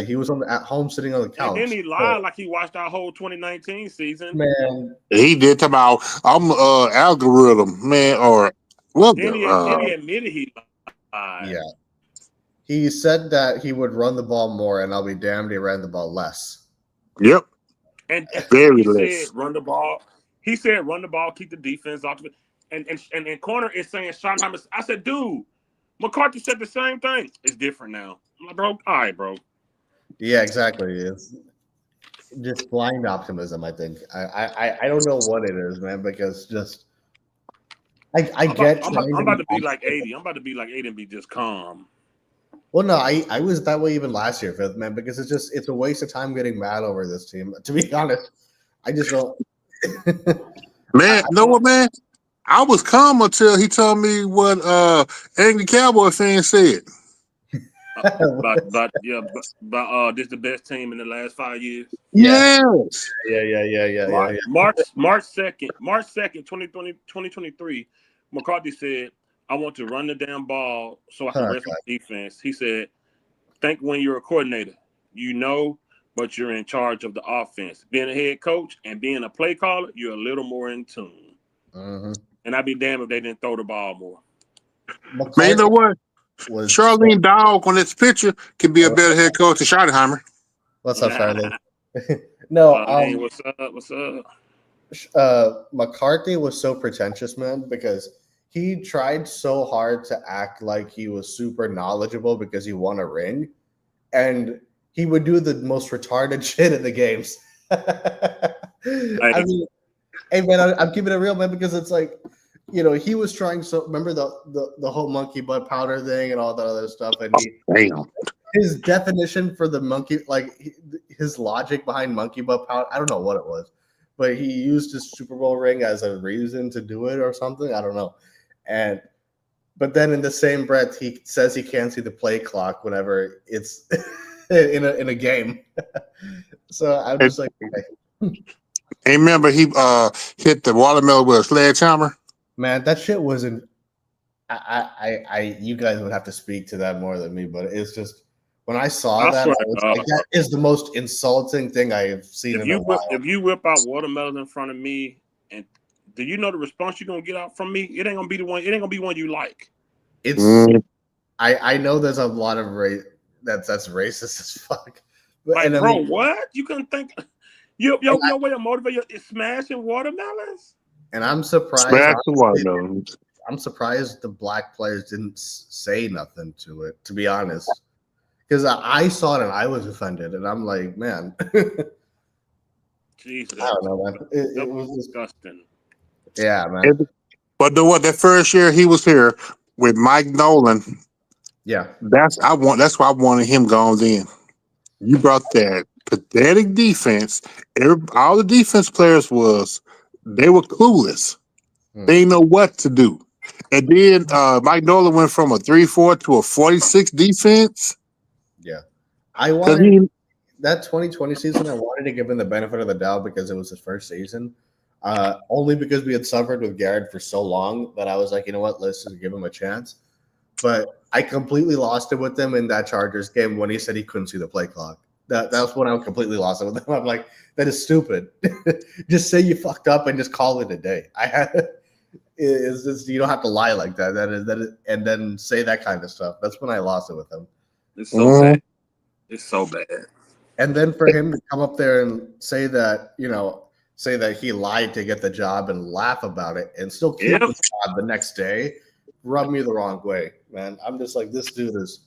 he was at home sitting on the And then couch. he lied So, like he watched our whole 2019 season. man, He did talk about I'm algorithm, man, or what the Then he admitted he lied. yeah. He said that he would run the ball more, and I'll be damned he ran the ball less. yep, And very he said less. run the ball. He said run the ball, keep the defense off of it. And corner is saying Schottenheimer. I said, dude, McCarthy said the same thing. It's different now. I'm like, bro, all right, bro. Yeah, exactly. It's just blind optimism. I think. I don't know what it is, man. Because just I get trying I'm to about be to be like 80. I'm about to be like 80 and be just calm. well, no, I was that way even last year, Fifth man, because it's a waste of time getting mad over this team. To be honest, I just don't. Man, know what, man? I was calm until he told me what angry Cowboy fan said. This the best team in the last 5 years. Yeah, Yes. March 2nd, 2023, McCarthy said, I want to run the damn ball so I can Oh, rest my defense. He said, think when you're a coordinator. You know, but you're in charge of the offense. Being a head coach and being a play caller, you're a little more in tune. Mm-hmm. And I'd be damned if they didn't throw the ball more. Man, you know what? Was Charlene Dog on this picture could be a better head coach than Schottenheimer. what's up, Charlie? No, Charlene, what's up? What's up? McCarthy was so pretentious, man, because he tried so hard to act like he was super knowledgeable because he won a ring, and he would do the most retarded shit in the games. I mean, hey man, I'm keeping it real, man, because it's like, he was trying so. Remember the whole monkey butt powder thing and all that other stuff, and Damn. his definition for the monkey, like his logic behind monkey butt powder, I don't know what it was, but he used his Super Bowl ring as a reason to do it or something. I don't know. But then in the same breath, he says he can't see the play clock whenever it's in a game. So I'm just like, hey, remember he hit the watermelon with a sledgehammer? man, that shit wasn't. You guys would have to speak to that more than me, but it's just when I saw that, I was like, that is the most insulting thing I have seen in a while. If you whip out watermelon in front of me, and do you know the response you're gonna get out from me? It ain't gonna be the one. It ain't gonna be one you like. It's. I know there's a lot of that's racist as fuck. Like, bro, what? You couldn't think your way to motivate you is smashing watermelons? And I'm surprised. Smash the watermelons. I'm surprised the black players didn't say nothing to it, to be honest. Because I saw it and I was offended, and I'm like, man. Jesus. I don't know, man. It was disgusting. Yeah, man. But that first year he was here with Mike Nolan. Yeah. That's why I wanted him gone then. You brought that pathetic defense. All the defense players they were clueless. They didn't know what to do. And then Mike Nolan went from a 3-4 to a 46 defense. Yeah. I wanted that 2020 season, I wanted to give him the benefit of the doubt because it was his first season. Only because we had suffered with Garrett for so long that I was like, you know what, let's just give him a chance. But I completely lost it with him in that Chargers game when he said he couldn't see the play clock. That's when I completely lost it with him. I'm like, that is stupid. Just say you fucked up and just call it a day. It's just, you don't have to lie like that. That is, and then say that kind of stuff. That's when I lost it with him. It's so bad. It's so bad. And then for him to come up there and say that he lied to get the job and laugh about it and still keep the job the next day, rubbed me the wrong way, man. I'm just like, this dude is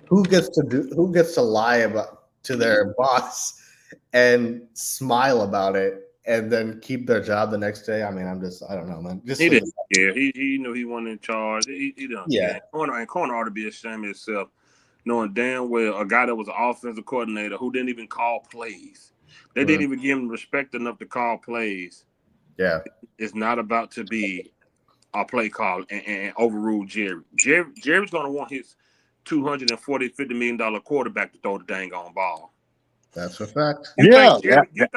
who gets to lie to their boss and smile about it and then keep their job the next day. I mean, I don't know, man. Just he didn't care. He knew he wasn't in charge. He don't care. Corner ought to be ashamed of himself, knowing damn well a guy that was an offensive coordinator who didn't even call plays. They didn't even give him respect enough to call plays. Yeah. It's not about to be a play call and overrule Jerry. Jerry's going to want his $250 million quarterback to throw the dang on ball. That's a fact. You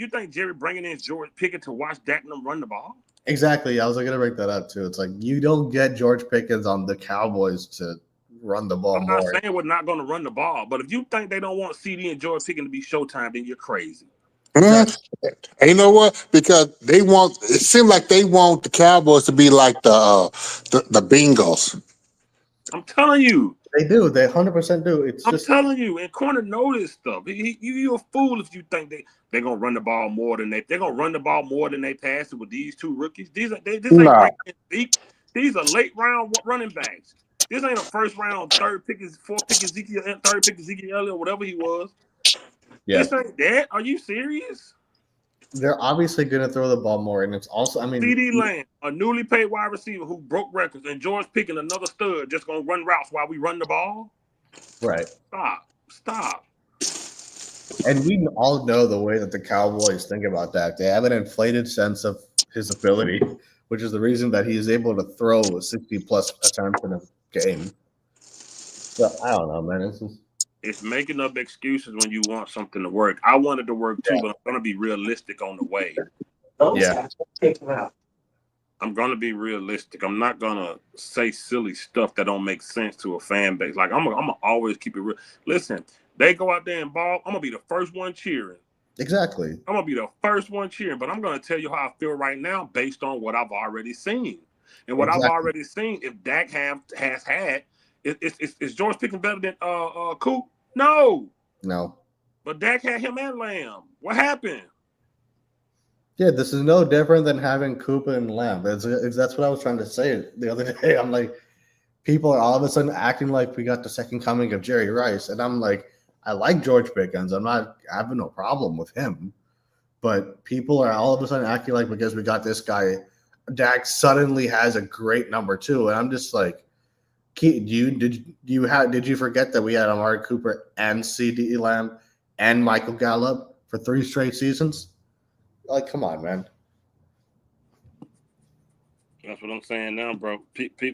think Jerry bringing in George Pickens to watch Dak and them run the ball? Exactly. I was going to bring that up too. It's like you don't get George Pickens on the Cowboys to run the ball more. I'm not saying we're not going to run the ball, but if you think they don't want CD and George Pickens to be Showtime, then you're crazy. And you know what? Because it seems like they want the Cowboys to be like the Bengals. I'm telling you. They do. They 100% do. I'm telling you, and Corner know this stuff. You're a fool if you think they're gonna run the ball more than they're gonna run the ball more than they pass it with these two rookies. These are late round running backs. This ain't a first round, fourth pick Ezekiel Elliott, whatever he was. Yeah. This ain't that. Are you serious? They're obviously going to throw the ball more, and it's also, CeeDee Lamb, a newly paid wide receiver who broke records, and George Pickens, another stud, just going to run routes while we run the ball? Right. Stop. And we all know the way that the Cowboys think about Dak. They have an inflated sense of his ability, which is the reason that he is able to throw 60-plus attempts in a game. So, I don't know, man. It's making up excuses when you want something to work. I wanted to work too, but I'm going to be realistic on the way. Yeah. I'm going to be realistic. I'm not going to say silly stuff that don't make sense to a fan base. Like, I'm going to always keep it real. Listen, They go out there and ball. I'm gonna be the first one cheering. Exactly. I'm gonna be the first one cheering. But I'm gonna tell you how I feel right now based on what I've already seen. And what I've Exactly. already seen, if Dak has had, is George Pickens better than Coop? No, No. but Dak had him and Lamb. What happened? Yeah, this is no different than having Cooper and Lamb. That's what I was trying to say the other day. I'm like, people are all of a sudden acting like we got the second coming of Jerry Rice, and I'm like, I like George Pickens. I have no problem with him, but people are all of a sudden acting like because we got this guy, Dak suddenly has a great number two, and I'm just like, did you forget that we had Amari Cooper and C.D. Lamb and Michael Gallup for 3 straight seasons? Like, come on, man. That's what I'm saying now, bro.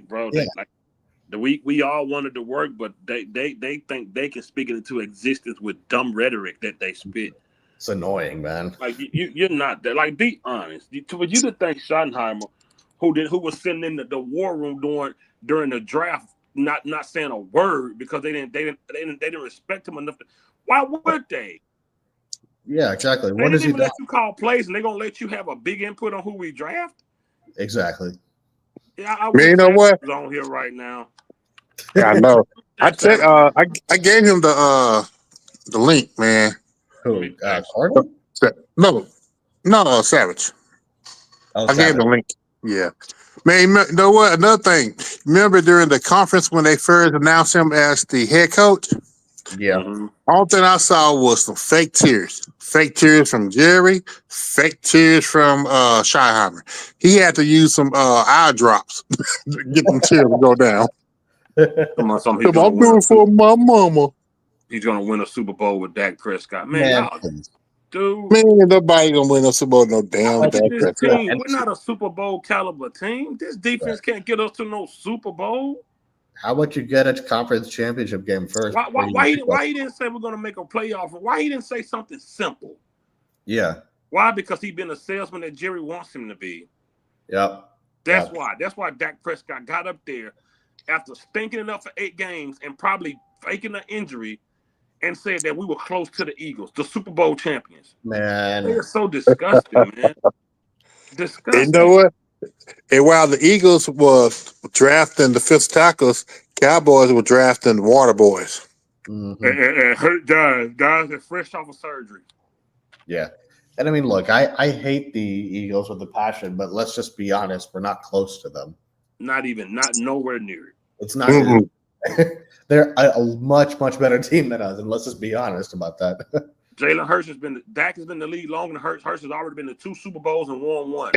Bro, Yeah. we all wanted to work, but they think they can speak it into existence with dumb rhetoric that they spit. It's annoying, man. Like you're not that. Like, be honest. For you to think Schottenheimer, who was sitting in the war room during the draft, not saying a word because they didn't respect him enough. Why would they? Yeah, exactly. They What didn't is he even done? let you call plays, and they're gonna let you have a big input on who we draft. Exactly. Yeah, I Man, wish you know what? was on here right now. Yeah, I know. I That's check. I gave him the link, man. Who? that. Cardinal? No, Savage. Oh, I gave him Savage. the link. Yeah, man. You know what? Another thing. Remember during the conference when they first announced him as the head coach? Yeah. Mm-hmm. All thing I saw was some fake tears. Fake tears from Jerry, fake tears from Schottenheimer. He had to use some eye drops to get them tears to go down. Come on, I'm doing it for my mama. He's gonna win a Super Bowl with Dak Prescott. Man, Man, y'all, please. dude. Man, nobody gonna win a Super Bowl, no damn Look Dak at this Prescott. team. We're not a Super Bowl caliber team. This defense can't get us to no Super Bowl. How about you get a conference championship game first? Why he didn't say we're gonna make a playoff? Why he didn't say something simple? Yeah. Why? Because he been a salesman that Jerry wants him to be. Yep. That's why. That's why Dak Prescott got up there after stinking it up for 8 games and probably faking an injury and said that we were close to the Eagles, the Super Bowl champions. Man. They are so disgusting, man. Disgusting. You know what? And while the Eagles were drafting the fifth tackles, Cowboys were drafting the water boys. Mm-hmm. And hurt guys that fresh off of surgery. Yeah. And I mean, look, I hate the Eagles with a passion, but let's just be honest, we're not close to them. Not nowhere near it. It's not. Mm-hmm. They're a much, much better team than us, and let's just be honest about that. Jalen Hurts Dak has been in the league longer than Hurts. Hurts has already been to 2 Super Bowls and won one.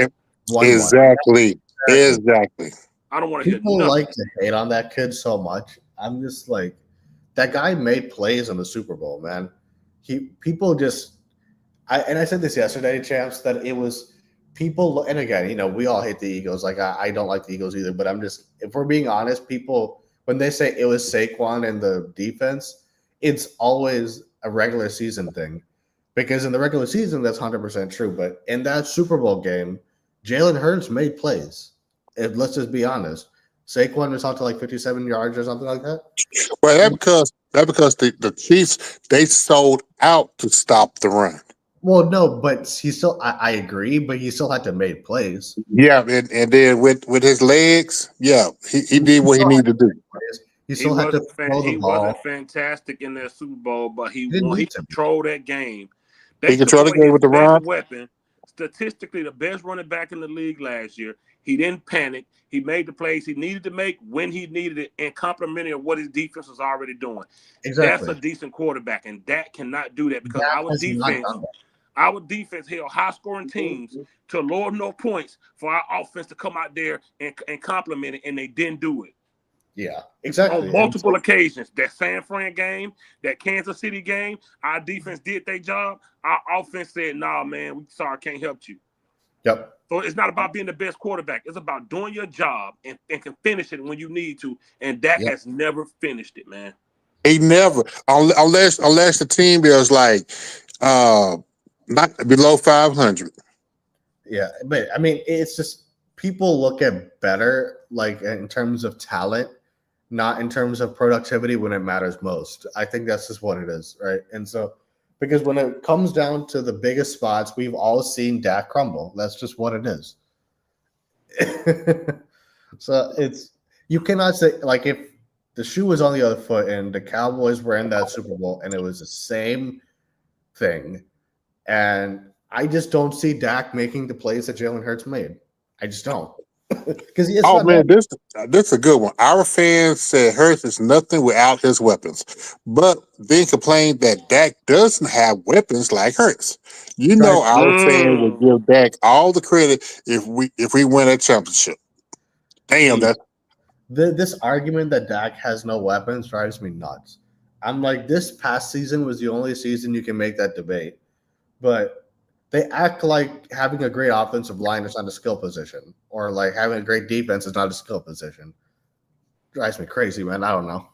Exactly. I don't want to hear People nothing. like to hate on that kid so much. I'm just like, that guy made plays in the Super Bowl, man. I said this yesterday, Champs, that it was people, and again, we all hate the Eagles. Like, I don't like the Eagles either, but if we're being honest, people, when they say it was Saquon and the defense, it's always a regular season thing. Because in the regular season, that's 100% true. But in that Super Bowl game, Jalen Hurts made plays. Let's just be honest. Saquon was out to like 57 yards or something like that. Well, that's because the Chiefs, they sold out to stop the run. Well, no, but he still, I agree, but he still had to make plays. Yeah, and then with his legs, yeah, he did what he needed to do. He still had to throw the ball. He wasn't fantastic in that Super Bowl, but he controlled that game. He controlled the game with the run. Weapon, statistically, the best running back in the league last year. He didn't panic. He made the plays he needed to make when he needed it, and complimenting of what his defense was already doing. Exactly. That's a decent quarterback, and Dak cannot do that because our defense held high-scoring teams to Lord no points for our offense to come out there and compliment it, and they didn't do it. Yeah, exactly. On multiple occasions. That San Fran game, that Kansas City game, our defense did their job. Our offense said, nah, man, we sorry, can't help you. Yep. So it's not about being the best quarterback. It's about doing your job and can finish it when you need to. And Dak has never finished it, man. He never, unless the team is like not below 500. Yeah, but I mean, it's just people look at better, like in terms of talent, not in terms of productivity when it matters most. I think that's just what it is, right? And so, because when it comes down to the biggest spots, we've all seen Dak crumble. That's just what it is. So it's you cannot say like if the shoe was on the other foot and the Cowboys were in that Super Bowl and it was the same thing, and I just don't see Dak making the plays that Jalen Hurts made. I just don't because it's Oh not man, that. this is a good one. Our fans said Hurts is nothing without his weapons, but then complained that Dak doesn't have weapons like Hurts. You know, Drives our fans would Mm. give Dak all the credit if we win a championship. Damn, See, that's this argument that Dak has no weapons drives me nuts. I'm like, this past season was the only season you can make that debate, but they act like having a great offensive line is not a skill position, or like having a great defense is not a skill position. Drives me crazy, man. I don't know.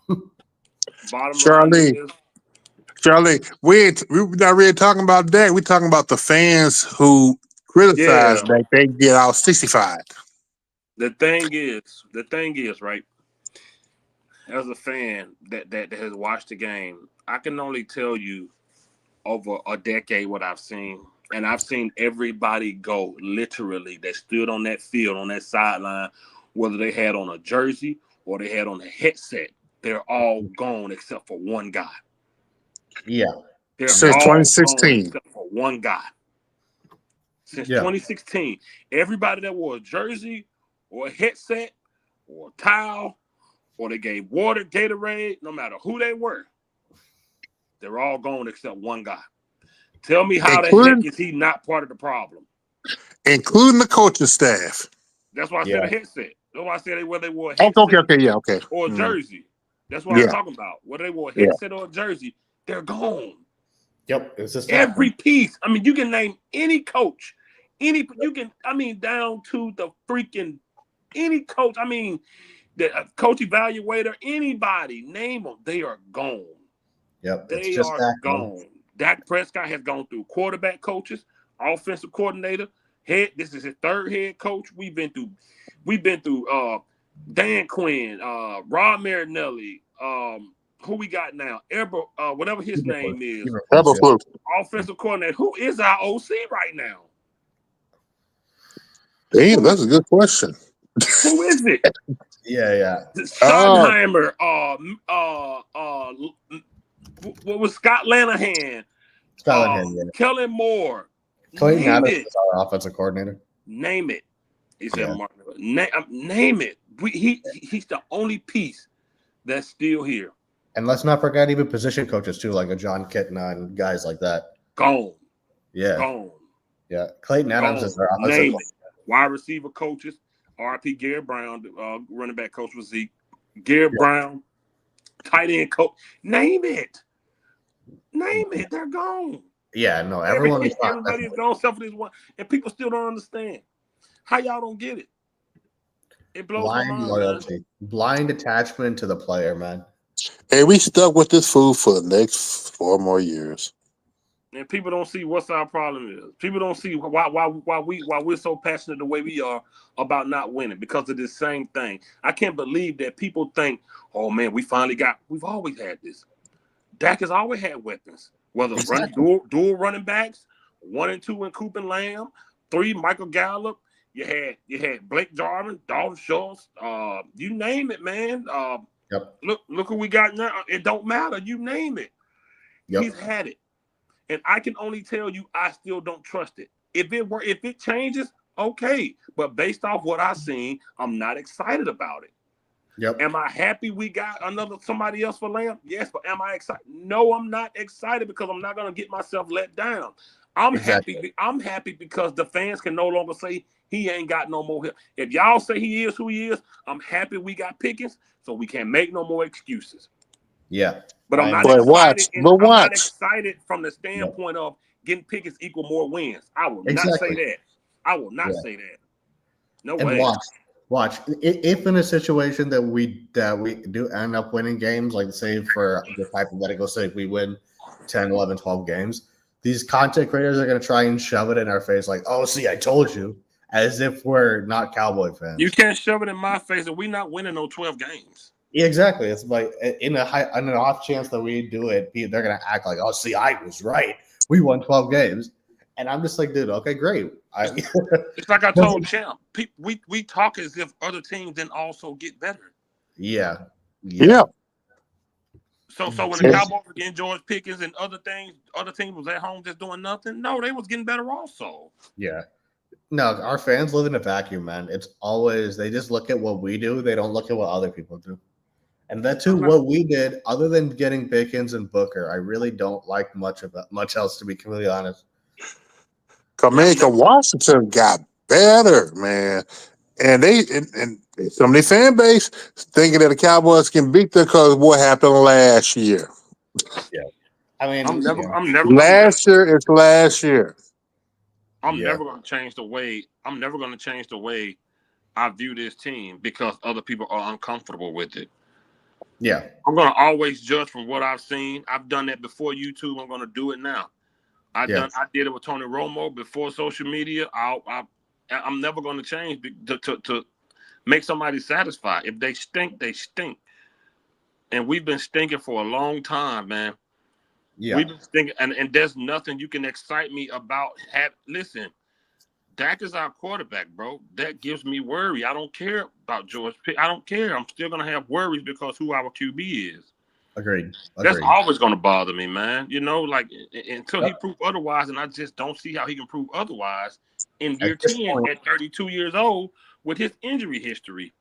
Bottom line Charlie. is, Charlie, we're not really talking about Dak. We're talking about the fans who criticize yeah. that they get all 65. The thing is, right? As a fan that has watched the game, I can only tell you over a decade what I've seen. And I've seen everybody go literally that stood on that field, on that sideline, whether they had on a jersey or they had on a headset. They're all gone except for one guy. Yeah, They're Since yeah, all gone 2016. except for one guy. Since yeah. 2016, everybody that wore a jersey or a headset or a towel or they gave water, Gatorade, no matter who they were, they're all gone except one guy. Tell me how the heck including is he not part of the problem? including the coaching staff. That's why I said a Yeah. headset. That's why I said whether they wore a Okay, okay, headset okay, yeah, okay. or a jersey. That's what I'm Yeah, talking about. Whether they wore a yeah. headset or a jersey, they're gone. Yep. It's just happened. Every piece. I mean, you can name any coach, you can. I mean, down to the freaking any coach. I mean, the coach evaluator, anybody, name them. They are gone. Yep. It's They just are happened. gone. Dak Prescott has gone through quarterback coaches, offensive coordinator, head. This is his third head coach. We've been through Dan Quinn, Rob Marinelli, who we got now, whatever his name is, Yeah. Eberflus. offensive coordinator. Who is our OC right now? Damn, Who is that's a good question. who is it? Yeah. Yeah. Uh, Schottenheimer. What was Scott Lanahan? Skyline Hand. Yeah. Kellen Moore. Clayton Name Adams it. is our offensive coordinator. Name it. He said, Yeah. Martin. Name it. He's the only piece that's still here. And let's not forget even position coaches too, like a John Kitna and guys like that. Gone. Yeah. Gone. Yeah. Clayton Adams Gone. is our offensive Name coordinator. it. Wide receiver coaches. RP Garrett Brown, running back coach was Zeke. Garrett Yeah. Brown, tight end coach. Name it. Name it. They're gone. Yeah, no, everyone is not Everybody is definitely gone except for this one. And people still don't understand. How y'all don't get it? It blows my blind mind, man. loyalty, blind attachment to the player, man. and we stuck with this food for the next 4 more years. And people don't see what's our problem is. People don't see why we're so passionate the way we are about not winning because of this same thing. I can't believe that people think, oh man, we've always had this. Dak has always had weapons, whether running Exactly. dual running backs, 1 and 2 in Coop and Lamb, 3 Michael Gallup. You had Blake Jarvin, Dalton Schultz, you name it, man. Yep. Look who we got now. It don't matter. You name it. He's Yep. had it. And I can only tell you I still don't trust it. If it changes, okay. But based off what I've seen, I'm not excited about it. Yep. Am I happy we got somebody else for Lamb? Yes, but am I excited? No, I'm not excited because I'm not gonna get myself let down. Exactly. I'm happy because the fans can no longer say he ain't got no more help. If y'all say he is who he is, I'm happy we got Pickens, so we can't make no more excuses. Yeah. But I'm I am. not But excited. watch, but I'm not watch. excited from the Yep. standpoint of getting Pickens equal more wins. I will not say Exactly. that. I will not Yeah. say that. No And way. watch. If in a situation that we do end up winning games, like say for the hypothetical sake, we win 10, 11, 12 games, these content creators are going to try and shove it in our face like, oh, see, I told you, as if we're not Cowboy You fans. can't shove it in my face that we not winning no 12 games. Exactly. It's like in an off chance that we do it, they're gonna act like, "Oh, see, I was right. We won 12 games," and I'm just like, "Dude, okay, great." It's like I told Champ. We talk as if other teams then also get better. Yeah, yeah. Yeah. So when the And Cowboys were getting George Pickens and other things, other teams was at home just doing nothing. No, they was getting better also. Yeah. No, our fans live in a vacuum, man. It's always they just look at what we do. They don't look at what other people do. And that too, I'm not. what we did, other than getting Pickens and Booker, I really don't like much else to be completely honest. Kamika Washington got better, man. And and some of the fan base thinking that the Cowboys can beat them because of what happened last year. Yeah. I mean, yeah. Last year is last year. I'm Yeah. never going to change the way. I'm never going to change the way I view this team because other people are uncomfortable with it. Yeah. I'm going to always judge from what I've seen. I've done that before YouTube. I'm going to do it now. I did it with Tony Romo before social media. I'm never going to change to make somebody satisfied. If they stink, they stink. And we've been stinking for a long time, man. Yeah. We've been stinking, and there's nothing you can excite me about. Listen, Dak is our quarterback, bro. That gives me worry. I don't care about George Pitt. I don't care. I'm still gonna have worries because who our QB is. Agreed. That's Agreed. always gonna bother me, man. You know, like until he proves otherwise, and I just don't see how he can prove otherwise in year At this 10 point, at 32 years old with his injury history.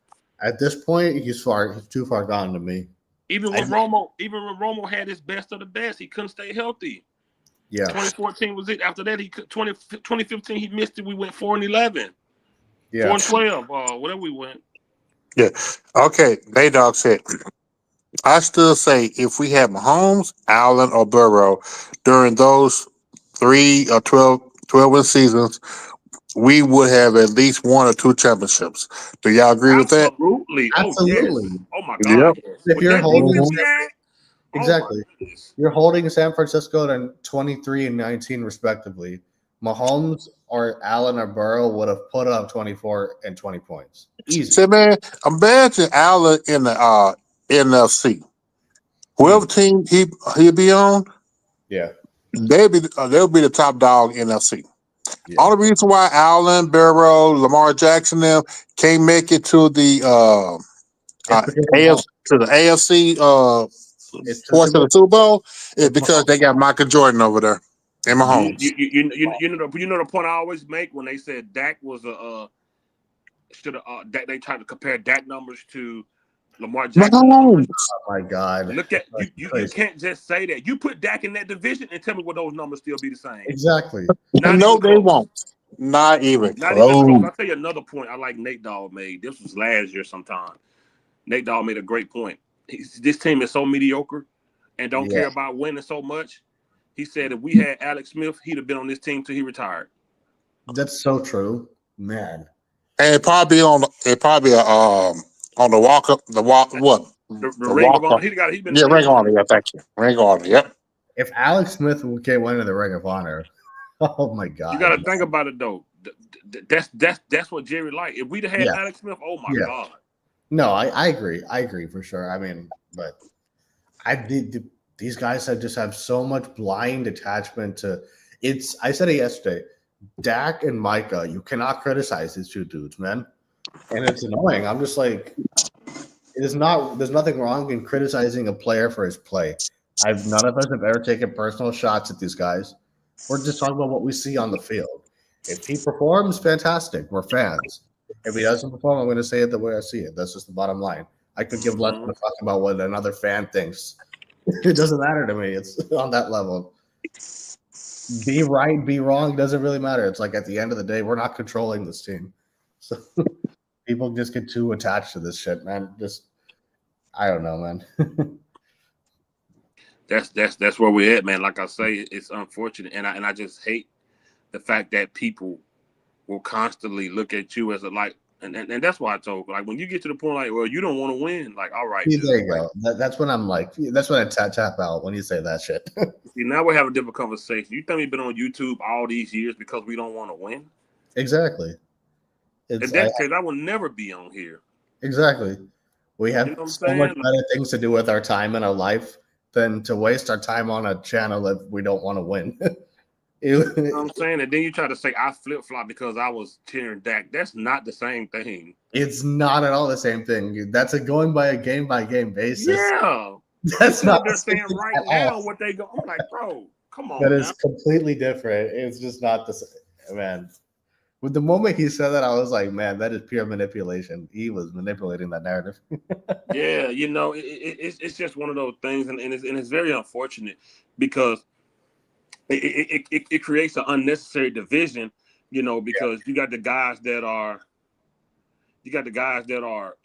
he's too far gone to me. Even when Romo had his best of the best, he couldn't stay healthy. Yeah. 2014 was it. After that, 2015 he missed it. We went 4-11, Yeah. 4-12, whatever we went. Yeah. Okay. Dog said, I still say if we had Mahomes, Allen, or Burrow during those 3 or 12 win seasons, we would have at least 1 or 2 championships. Do y'all agree with that? Absolutely. Oh yes. Absolutely. Oh my Yep. God. Yes. If With you're that holding defense Mhm. we had. exactly. Oh my goodness. You're holding San Francisco to 23 and 19 respectively. Mahomes or Allen or Burrow would have put up 24 and 20 points. Easy. Say, man, imagine Allen in the NFC. Whoever Easy. team he'll be on, Yeah. they'll be the top dog in NFC. Yeah. Only reason why Allen, Burrow, Lamar Jackson them can't make it to the It's because of Mahomes. AFC It's just portion of because the Super Bowl is it's because Mahomes. they got Michael Jordan over there and You, Mahomes. you, you, you know the point I always make when they said Dak was should have they tried to compare Dak numbers to Lamar Jackson numbers. Mahomes. Oh my God. Look at That's you crazy. can't just say that. You put Dak in that division and tell me what those numbers still be the same. Exactly. Not No, even they close. won't. Not even Not even close. close. I'll tell you another point I like Nate Dogg made. This was last year sometime. Nate Dogg made a great point. This team is so mediocre and don't Yeah. care about winning so much. He said if we had Alex Smith, he'd have been on this team till he retired. That's so true. Man. And it probably on the walk up the walk what The the ring walk of honor. up. He been in Yeah, the ring ring of on honor. it. Yeah, thank you. Ring on it. Yep. If Alex Smith can't win in the Ring of Honor, oh my You God. got to think about it though. That's what Jerry liked. If we'd have had Yeah. Alex Smith, oh my Yeah. God. No, I agree. I agree for sure. I mean, but I did. These guys just have so much blind attachment to. It's. I said it yesterday. Dak and Micah, you cannot criticize these two dudes, man. And it's annoying. I'm just like, it is not. There's nothing wrong in criticizing a player for his play. None of us have ever taken personal shots at these guys. We're just talking about what we see on the field. If he performs, fantastic. We're fans. If he doesn't perform, I'm going to say it the way I see it. That's just the bottom line. I could give less of a fuck about what another fan thinks. It doesn't matter to me. It's on that level. Be right, be wrong, doesn't really matter. It's like at the end of the day, we're not controlling this team. So people just get too attached to this shit, man. Just I don't know, man. That's where we're at, man. Like I say, it's unfortunate, and I just hate the fact that people will constantly look at you as a like, and that's why I told like when you get to the point like, well, you don't want to win, like, all right, See, dude. there you go. That's when I'm like, that's when I tap out when you say that shit. See, now we're having a different conversation. You think we've been on YouTube all these years because we don't want to win? Exactly. In that case, I will never be on here. Exactly. We You know have what I'm so much saying? better things to do with our time in our life than to waste our time on a channel that we don't want to win. You know what I'm saying? And then you try to say I flip flop because I was cheering Dak. That's not the same thing. It's not at all the same thing. That's a going by a game basis. Yeah. That's not the They're same saying thing right at all. now what they go. I'm like, bro, come That on is now. completely different. It's just not the same, man. With the moment he said that, I was like, man, that is pure manipulation. He was manipulating that narrative. Yeah, it's just one of those things, and it's very unfortunate because it creates an unnecessary division, because you got the guys that are,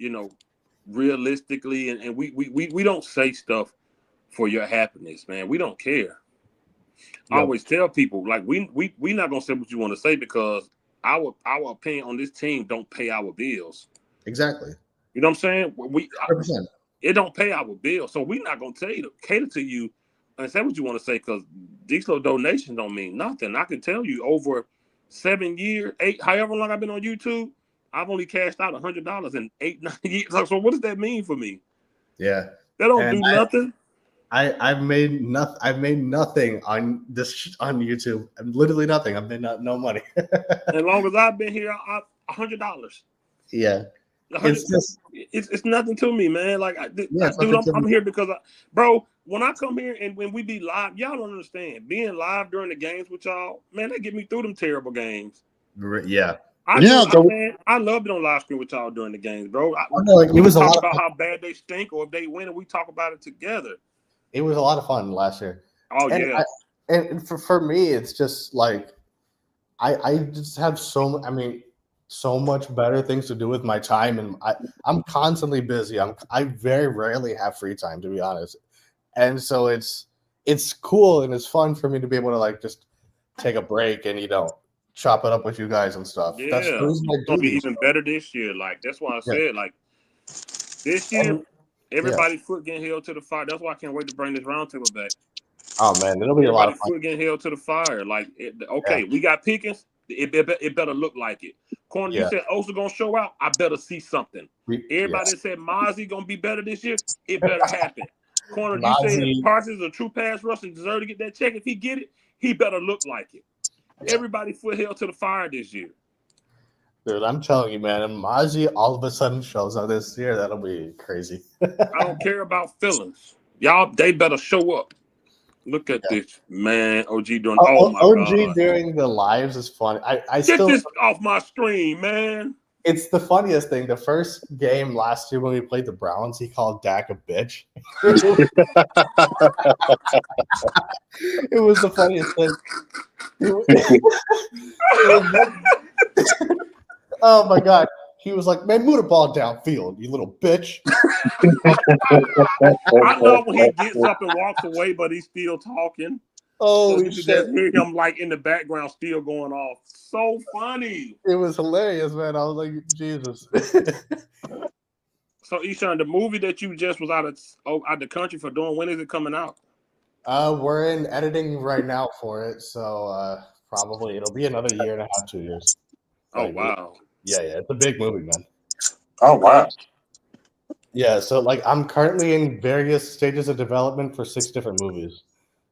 realistically, and we don't say stuff for your happiness, man. We don't care. I Yep. always tell people like we not gonna say what you want to say because our opinion on this team don't pay our bills. Exactly. You know what I'm saying? 100%. It don't pay our bills, so we're not gonna tell you to cater to you and say what you want to say because these little donations don't mean nothing. I can tell you over 7 years, however long I've been on YouTube, I've only cashed out $100 in 8 9 years. So what does that mean for me? Yeah. That don't And do nothing. I've made nothing. I've made nothing on this on YouTube. Literally nothing. I've made no money. As long as I've been here, $100. Yeah. It's just It's nothing to me, man. Like, it's dude, nothing to I'm me. here because, bro, when I come here and when we be live, y'all don't understand. Being live during the games with y'all, man, they get me through them terrible games. Yeah. Yeah, Man, I love it on live stream with y'all during the games, bro. No, it We was a talk lot of about fun. how bad they stink, or if they win, and we talk about it together. It was a lot of fun last year. Oh And yeah, and for me, it's just like I just have so much better things to do with my time, and I'm constantly busy. I very rarely have free time, to be honest. And so it's cool and it's fun for me to be able to like just take a break and chop it up with you guys and stuff. That's the yeah. reason It's I gonna do be these even shows. better this year. Like that's why I Yeah. said, like this year, Yeah. everybody's foot getting held to the fire. That's why I can't wait to bring this roundtable back. Oh man, it'll be a lot of Everybody's fun. foot getting held to the fire. Like, Yeah. okay, we got Pickens. It better look like it. Corner, you Yeah. said Osa gonna show out. I better see something. Everybody Yes. that said Mozzie gonna be better this year. It better happen. Corner, you said Nazi. Parsons is a true pass rush and deserve to get that check. If he get it, he better look like it. Yeah. Everybody foot held to the fire this year. Dude, I'm telling you, man, and Mozzie all of a sudden shows up this year. That'll be crazy. I don't care about feelings. Y'all, they better show up. Look at this, man. OG doing, oh my OG God. during the lives is funny. I Get still this off my screen, man. It's the funniest thing. The first game last year when we played the Browns, he called Dak a bitch. It was the funniest thing. Oh my god. He was like, man, move the ball downfield, you little bitch. I love when he gets up and walks away, but he's still talking. Oh, So you can just hear him like in the background still going off. So funny. It was hilarious, man. I was like, Jesus. So Ishan, the movie that you just was out of the country for doing, when is it coming out? We're in editing right now for it, so probably it'll be another year and a half, 2 years. Oh wow. Yeah, it's a big movie, man. Oh wow. Yeah, so like I'm currently in various stages of development for 6 different movies.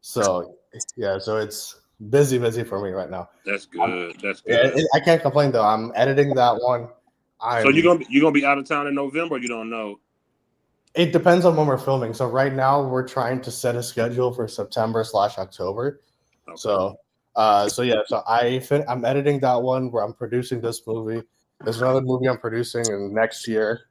So yeah, so it's busy for me right now. That's good. That's Yeah, good. I can't complain though. I'm editing that one. So you're gonna be out of town in November, or you don't know? It depends on when we're filming. So right now we're trying to set a schedule for September/October. Okay. So I'm editing that one where I'm producing this movie. There's another movie I'm producing in next year.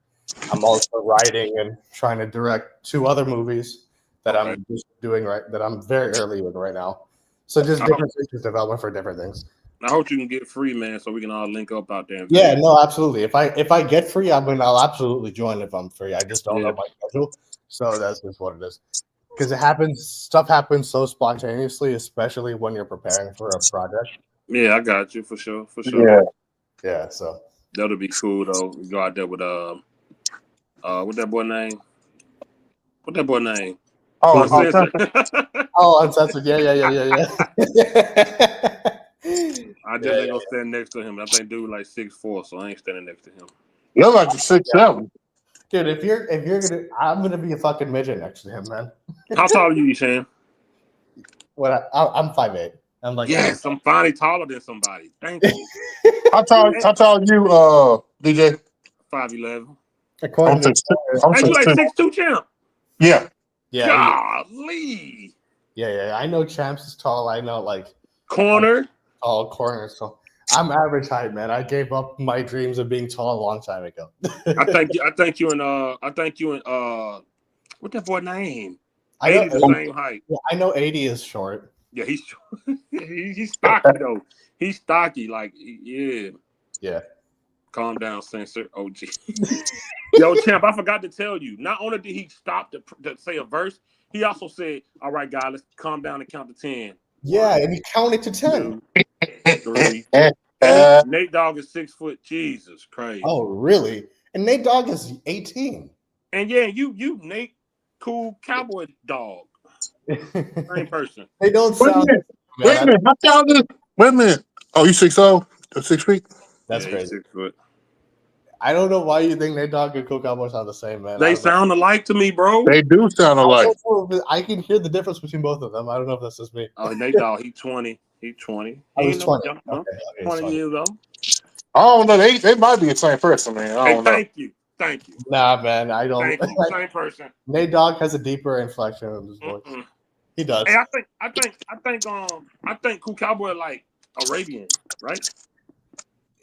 I'm also writing and trying to direct 2 other movies that I'm just doing that I'm very early with right now. So just different stages of development for different things. I hope you can get free, man, so we can all link up out there. Yeah, no, absolutely. If I get free, I'll absolutely join if I'm free. I just don't know my schedule, so that's just what it is. Because stuff happens so spontaneously, especially when you're preparing for a project. Yeah, I got you for sure. Yeah. So that'll be cool though. We go out there with what that boy name? Oh, Uncensored. Uncensored. Yeah. I just ain't gonna stand next to him. I think dude like 6'4", so I ain't standing next to him. you're like a 6'7". Dude, if you're gonna, I'm gonna be a fucking midget next to him, man. How tall are you, Ishan? I'm 5'8". I'm like, Yes, I'm finally taller than somebody. Thank you. How tall are you, DJ? 5'11". according I'm to 6'2". I'm Hey, you like 6'2". 6'2", champ? Yeah. Golly. Yeah. I know Champs is tall. I know like Corner. tall corners. So I'm average height, man. I gave up my dreams of being tall a long time ago. I think you and what that boy name? I know 80 the same height. I know 80 is short. Yeah, he's he's stocky though. He's stocky, like yeah. Yeah. Calm down, censor. OG. Yo, champ, I forgot to tell you. Not only did he stop to say a verse, he also said, "All right, guys, let's calm down and count to 10." Yeah, and he counted to 10. 2, 3. And Nate Dogg is 6 foot. Jesus Christ. Oh, really? And Nate Dogg is 18. And yeah, you Nate, cool cowboy dog. Same person. They don't Wait a sound. minute. Man, Wait a minute. How tall is? Wait a minute. Oh, you 6'0"? 6 feet? That's Yeah, crazy. he's 6 foot. I don't know why you think Nate Dogg and Cool Cowboy sound the same, man. They sound alike to me, bro. They do sound alike. I can hear the difference between both of them. I don't know if that's just me. Oh, Nate Dogg, he 20. He 20. Oh, he's ain't 20. young, Okay, he's 20 years old. I don't know. They might be the same person, man. I Hey, don't know. thank you. Nah, man, I don't. Thank you. Same person. Nate Dogg has a deeper inflection in his voice. Mm-mm. He does. Hey, I think Cool Cowboy like Arabian, right?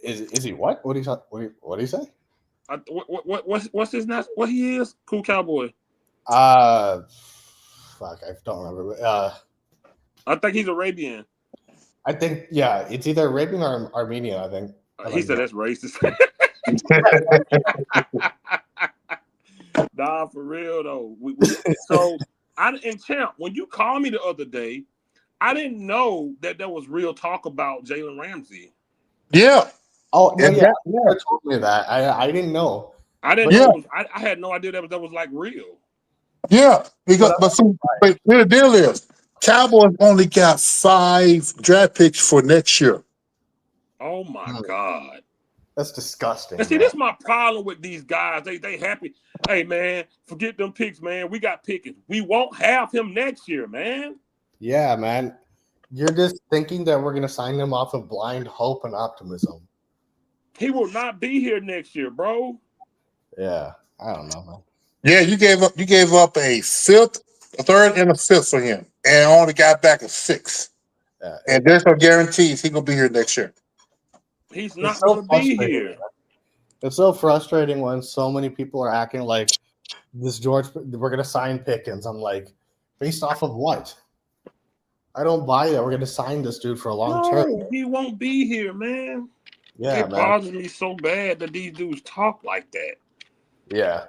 Is he what? What do you say? What's his name? What he is? Cool Cowboy. Fuck, I don't remember. I think he's Arabian. I think it's either Arabian or Armenian. I think. He said that's racist. Nah, for real though. And champ, when you called me the other day, I didn't know that there was real talk about Jalen Ramsey. Yeah. Oh no, And yeah, you told me that. I didn't know. I didn't know. I had no idea that was like real. Yeah. Because but the deal is, Cowboys only got 5 draft picks for next year. Oh my God. That's disgusting. And see, this is my problem with these guys. They happy. Hey man, forget them picks, man. We got Pickens. We won't have him next year, man. Yeah, man. You're just thinking that we're gonna sign him off of blind hope and optimism. He will not be here next year, bro. Yeah, I don't know, man. Yeah, you gave up a 3rd, and a 5th for him, and only got back a 6th. Yeah, and there's no guarantees he's gonna be here next year. He's not going to be here. It's so frustrating when so many people are acting like this George. We're gonna sign Pickens. I'm like, based off of what? I don't buy that. We're gonna sign this dude for a long term. He won't be here, man. Yeah, it bothers me so bad that these dudes talk like that. Yeah,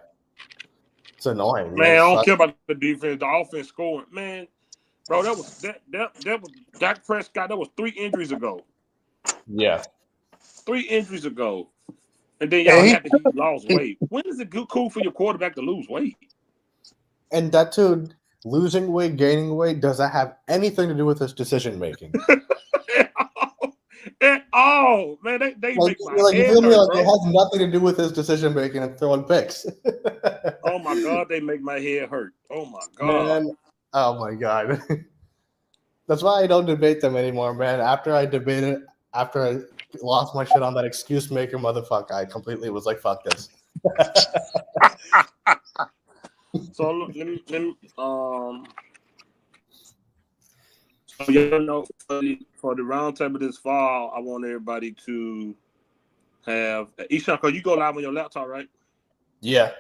it's annoying. Man, I don't care about the defense, the offense scoring. Man, bro, that was Dak Prescott. That was 3 injuries ago. Yeah. 3 injuries ago. And then y'all happy he lost weight. When is it cool for your quarterback to lose weight? And that too, losing weight, gaining weight, does that have anything to do with his decision making? At all, man. They like, make my head hurt, bro. It has nothing to do with his decision making and throwing picks. Oh my God, they make my head hurt. Oh my God. Man, oh my God. That's why I don't debate them anymore, man. After I lost my shit on that excuse maker motherfucker, I completely was like, fuck this. So let me so you know, for the round table this fall, I want everybody to have Ishan, cause you go live on your laptop, right? Yeah.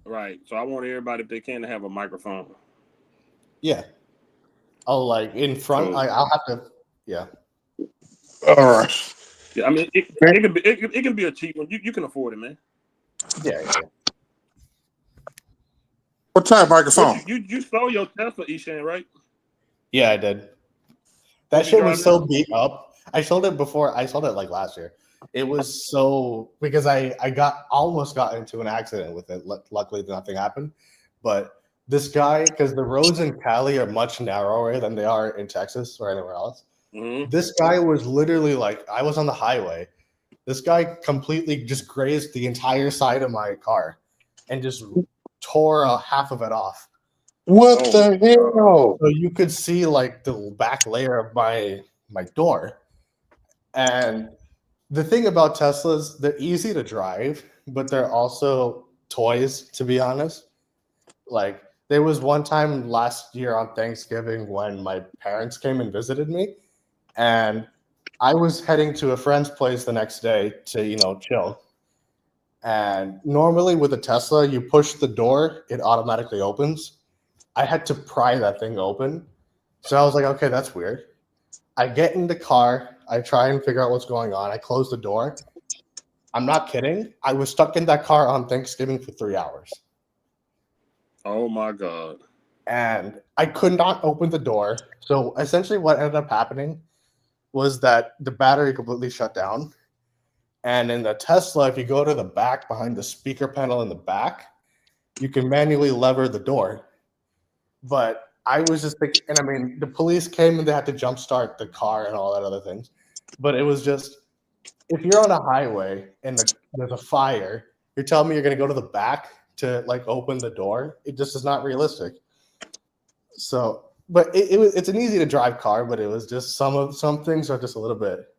Right. So I want everybody, if they can, to have a microphone. Yeah. Oh, like in front. I'll have to. Yeah. All right. Yeah, I mean, it can be a cheap one. You can afford it, man. Yeah. What type of microphone? You stole your Tesla, Ishan, right? Yeah, I did. That shit was so beat up. I sold it before. I sold it like last year. It was so because I almost got into an accident with it. Luckily, nothing happened. But this guy, because the roads in Cali are much narrower than they are in Texas or anywhere else. Mm-hmm. This guy was literally like, I was on the highway. This guy completely just grazed the entire side of my car and just tore half of it off. What Oh, the hell? So you could see like the back layer of my door. And the thing about Teslas, they're easy to drive, but they're also toys, to be honest. Like there was one time last year on Thanksgiving when my parents came and visited me, and I was heading to a friend's place the next day to chill. And normally with a Tesla, you push the door, it automatically opens. I had to pry that thing open. So I was like, okay, that's weird. I get in the car, I try and figure out what's going on. I close the door. I'm not kidding. I was stuck in that car on Thanksgiving for 3 hours. oh my God. And I could not open the door. So essentially, what ended up happening was that the battery completely shut down. And in the Tesla, if you go to the back behind the speaker panel in the back, you can manually lever the door. But I was just thinking, and I mean, the police came and they had to jumpstart the car and all that other things. But it was just, if you're on a highway and there's a fire, you're telling me you're going to go to the back to like open the door? It just is not realistic. So, but it's an easy to drive car, but it was just some things are just a little bit.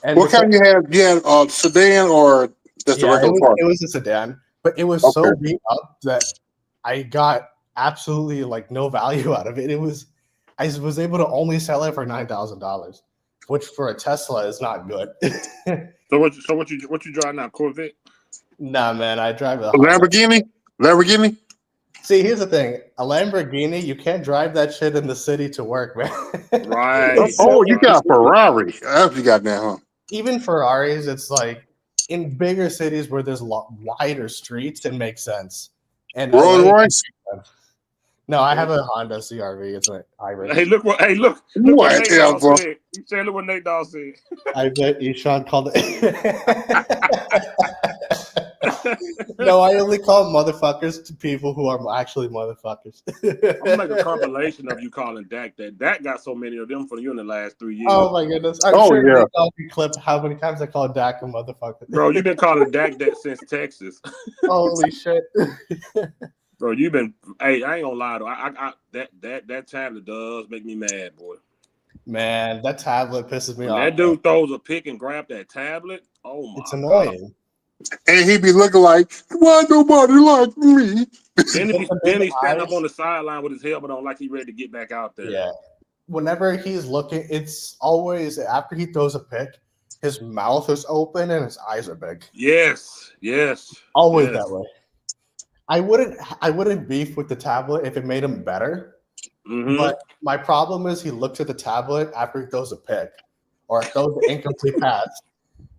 And What kind you had? You had a sedan or just a yeah, regular car? it was a sedan, but it was so Okay. beat up that I got absolutely like no value out of it. I was able to only sell it for $9,000, which for a Tesla is not good. So what you drive now? Corvette? Nah, man, I drive a A Honda. Lamborghini? See, here's the thing: a Lamborghini, you can't drive that shit in the city to work, man. Right. Oh, you got a Ferrari. That's what you got now, huh? Even Ferraris, it's like in bigger cities where there's wider streets, it makes sense. And Rolls LA, Royce? no, I have a Honda CRV. It's a hybrid. Look what Nate Dogg Whatever. said. He said, look what Nate Dogg said. I bet Ishan called it. No, I only call motherfuckers to people who are actually motherfuckers. I'm gonna make a compilation of you calling Dak that. Dak got so many of them for you in the last 3 years. Oh my goodness! I'm Oh, sure yeah. they can clip how many times I called Dak a motherfucker. Bro, you've been calling Dak that since Texas. Holy shit! Bro, you've been. Hey, I ain't gonna lie though. That tablet does make me mad, boy. Man, that tablet pisses me When off. that dude throws a pick and grab that tablet, oh my It's annoying. God. And he be looking like, why nobody like me? Then he stand up on the sideline with his helmet on like he ready to get back out there. Yeah. Whenever he's looking, it's always after he throws a pick, his mouth is open and his eyes are big. Yes. Always yes. that way. I wouldn't beef with the tablet if it made him better. Mm-hmm. But my problem is he looks at the tablet after he throws a pick or throws the incomplete pass,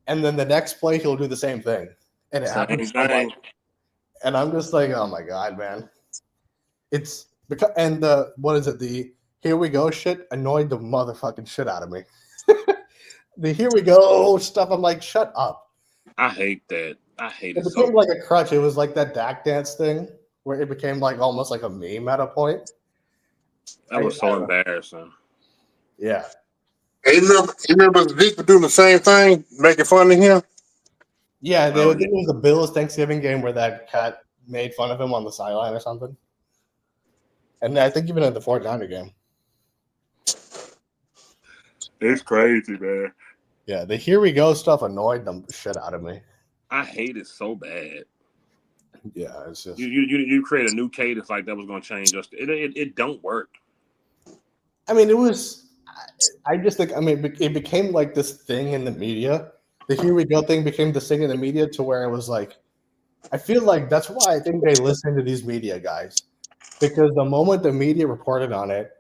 and then the next play he'll do the same thing, and it happens so much. And I'm just like, oh my God, man! It's because what is it? The here we go shit annoyed the motherfucking shit out of me. The here we go stuff. I'm like, shut up. I hate that. I hate it. It became like a crutch. It was like that Dak dance thing where it became like almost like a meme at a point. That was so embarrassing. Yeah. Hey, you remember Zeke doing the same thing, making fun of him? Yeah, I think it was the Bills Thanksgiving game where that cat made fun of him on the sideline or something. And I think even at the 49er game. It's crazy, man. Yeah, the here we go stuff annoyed the shit out of me. I hate it so bad. Yeah, it's just you create a new cadence like that was going to change us. It don't work. I mean, it was. I just think. I mean, it became like this thing in the media. The here we go thing became this thing in the media to where it was like. I feel like that's why I think they listen to these media guys, because the moment the media reported on it,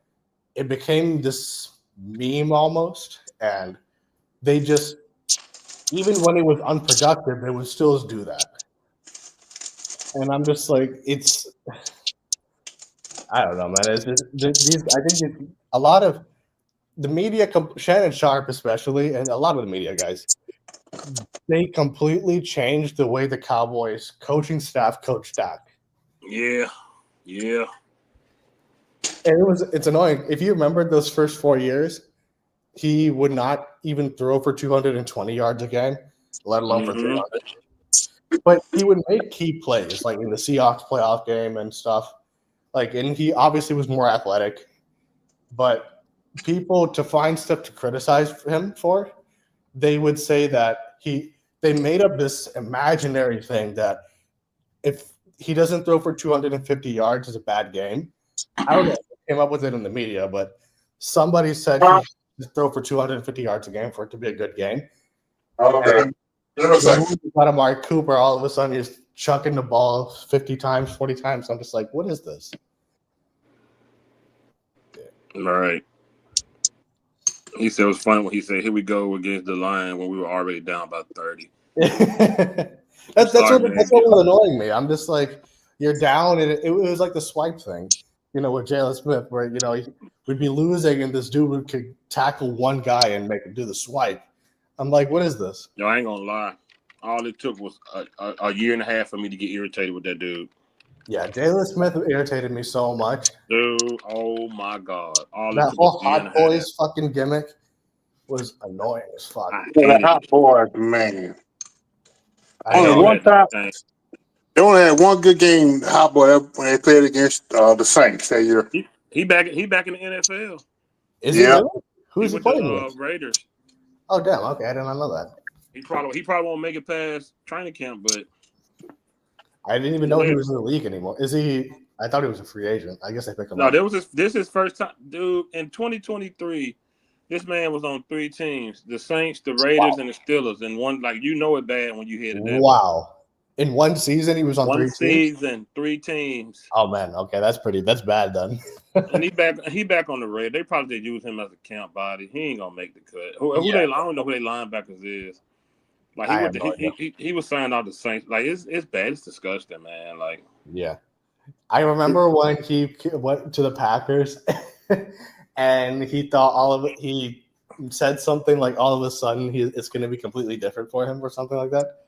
it became this meme almost, and they just, even when it was unproductive, they would still do that. And I'm just like, I don't know, man. It's just, I think a lot of the media, Shannon Sharp especially, and a lot of the media guys, they completely changed the way the Cowboys coaching staff coached Dak. Yeah. And it's annoying. If you remember those first 4 years, he would not even throw for 220 yards a game. let alone for Mhm. 300. But he would make key plays, like in the Seahawks playoff game and stuff. Like, and he obviously was more athletic. But people, to find stuff to criticize him for, they would say that they made up this imaginary thing that if he doesn't throw for 250 yards, it's a bad game. I don't know who came up with it in the media, but somebody said he should throw for 250 yards a game for it to be a good game. Okay. And Give me a the second. moment you got Amari Cooper, all of a sudden he's chucking the ball 50 times, 40 times. I'm just like, what is this? All right. He said it was funny when he said, "Here we go against the Lions" when we were already down by 30. That's what was annoying me. I'm just like, you're down, and it was like the swipe thing, with Jalen Smith, where we'd be losing, and this dude could tackle one guy and make him do the swipe. I'm like, what is this? Yo, I ain't gonna lie. All it took was a year and a half for me to get irritated with that dude. Yeah, Jalen Smith irritated me so much. Dude, oh my God. All it That took whole was a year and Hot a half. Boys fucking gimmick was annoying as fuck. I The hated Hot it. Boys, man. I Only know. Y'all one had time, the same. they only had one good game. Hot Boy when they played against the Saints that year. He back in the NFL. Is he Yeah. really? He Who's he with the playing with? Raiders. Oh, damn. Okay, I did not know that. He probably won't make it past training camp, but I didn't even he's know he there. was in the league anymore. Is he? I thought he was a free agent. I guess they picked him No, up. this his first time, dude. In 2023, this man was on 3 teams: the Saints, the Raiders, and the Steelers. And one, like it bad when you hear it that way. Wow. In one season, he was on One 3 teams. season, 3 teams, Oh man, okay, that's bad then. and he back on the Raiders. They probably did use him as a camp body. He ain't gonna make the cut. Who Yeah, they? I don't know who they linebackers is. Like I have no idea. he was signed out the Saints. Like it's bad. It's disgusting, man. Like Yeah, I remember when he went to the Packers, and he thought all of it. He said something like, "All of a sudden, it's going to be completely different for him," or something like that.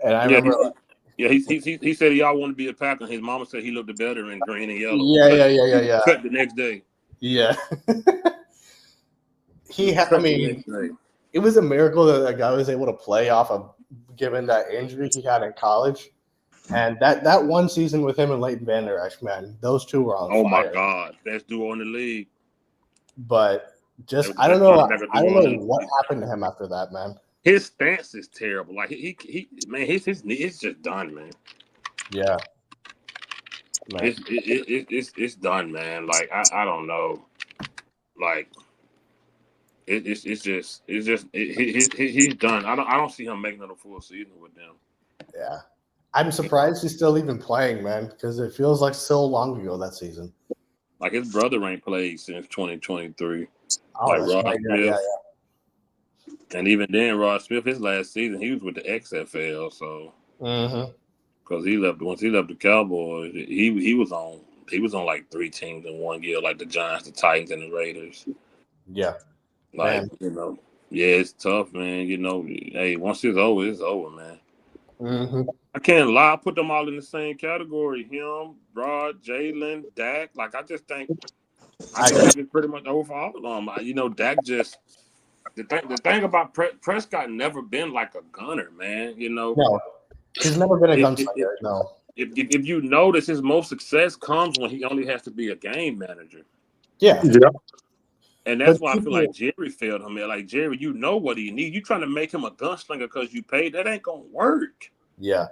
And I yeah, remember, he said he all wanted to be a Packer. His mama said he looked better in green and yellow. yeah. Cut the next day. Yeah. I Cut the mean, next day. it was a miracle that that guy was able to play off of, given that injury he had in college. And that one season with him and Leighton Vander Esch, man, those two were on Oh my fire. God, best duo in the league. But They just were the best linebacker I don't duo in the know what league. happened to him after that, man. His stance is terrible. Like he man, his knee is just done, man. Yeah, man. It's done, man. Like I don't know. Like he's done. I don't see him making it a full season with them. Yeah. I'm surprised he's still even playing, man, because it feels like so long ago that season. Like his brother ain't played since 2023. Oh, Like that's Rod right. Smith, Yeah. and even then, Rod Smith, his last season, he was with the XFL. So Mm-hmm. because once he left the Cowboys, he was on like 3 teams in one year, like the Giants, the Titans, and the Raiders. Yeah, Like man. yeah, it's tough, man. Hey, once it's over, man. Mm-hmm. I can't lie. I put them all in the same category. Him, Rod, Jalen, Dak. Like I think it's pretty much over for all of them. Dak just the thing about Prescott never been like a gunner, man. No, he's never been a if, gunslinger. No. if you notice, his most success comes when he only has to be a game manager. Yeah. Yeah. And that's But why I feel people, like Jerry failed him. Like Jerry, you know what he needs. You trying to make him a gunslinger because you paid. That ain't gonna work. yeah,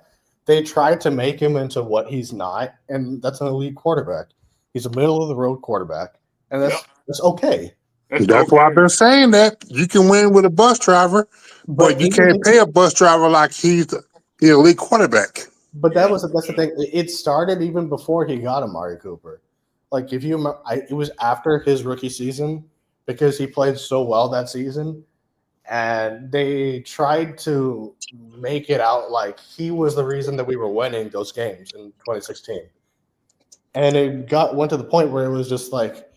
they tried to make him into what he's not, and that's an elite quarterback. He's a middle of the road quarterback, and that's okay. That's why I've been saying that you can win with a bus driver, but you can't pay a bus driver like he's the elite quarterback. But that's the thing. It started even before he got Amari Cooper. Like if you remember, it was after his rookie season because he played so well that season, and they tried to make it out like he was the reason that we were winning those games in 2016. And it went to the point where it was just like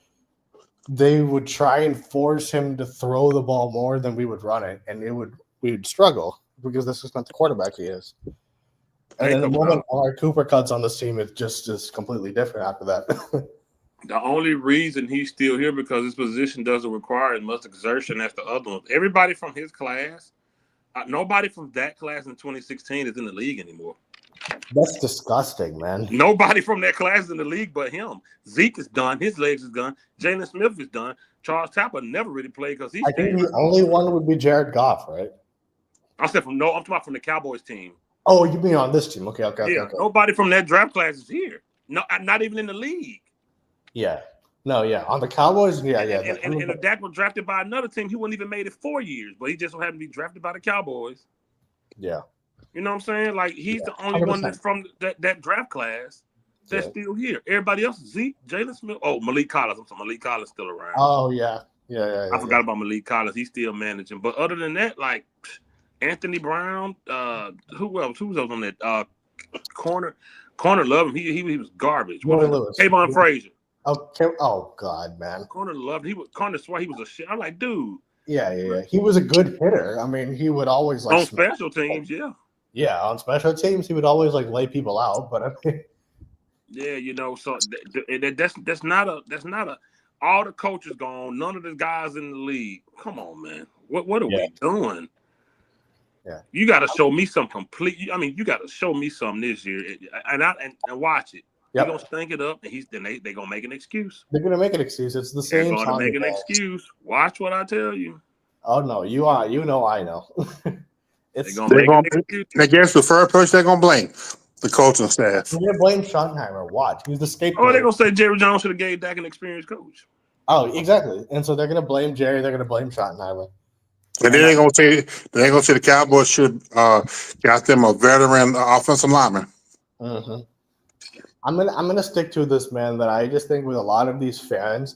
they would try and force him to throw the ball more than we would run it, and we would struggle because this is not the quarterback he is. And then the moment Amari Cooper cuts on this team, it just is completely different after that. The only reason he's still here because his position doesn't require as much exertion as the other ones. Everybody from his class Nobody from that class in 2016 is in the league anymore. That's disgusting, man. Nobody from that class is in the league but him. Zeke is done. His legs is done. Jalen Smith is done. Charles Tapper never really played because he's I think staying the hurt. only one would be Jared Goff, right? I'm talking about from the Cowboys team. Oh, you mean on this team? Okay. Yeah, nobody from that draft class is here. No, not even in the league. Yeah. No, yeah. On the Cowboys, yeah. And if Dak was drafted by another team, he wouldn't even made it 4 years. But he just so happened to be drafted by the Cowboys. Yeah. You know what I'm saying? Like he's the only 100%. one that's from that draft class that's still here. Everybody else, Zeke, Jalen Smith. Oh, Malik Collins. I'm sorry, Malik Collins still around. Oh yeah. I forgot about Malik Collins. He's still managing. But other than that, like Anthony Brown, who else? Who was on that corner? Corner loved him. He was garbage. Kayvon Frazier. Okay. Oh God, man. Corner loved him. Corner swore he was a shit. I'm like, dude. Yeah. He was a good hitter. I mean, he would always like on special teams, Yeah, on special teams, he would always like lay people out. But I mean, yeah, you know, so that's not a. All the coaches gone. None of the guys in the league. Come on, man. What are we doing? Yeah, you got to show me some complete. I mean, you got to show me something this year, and watch it. Yep. You're gonna stink it up, and they gonna make an excuse. They're gonna make an excuse. It's the same. They're gonna make an excuse. Watch what I tell you. Oh no, you are. You know, I know. I guess the first person they're gonna blame the coaching staff. They're gonna blame Schottenheimer. Watch, he's the scapegoat. Oh, they're gonna say Jerry Jones should have gave Dak an experienced coach. Oh, exactly. And so they're gonna blame Jerry. They're gonna blame Schottenheimer. And then they're gonna say the Cowboys should got them a veteran offensive lineman. Mm-hmm. I'm gonna stick to this, man. That I just think with a lot of these fans,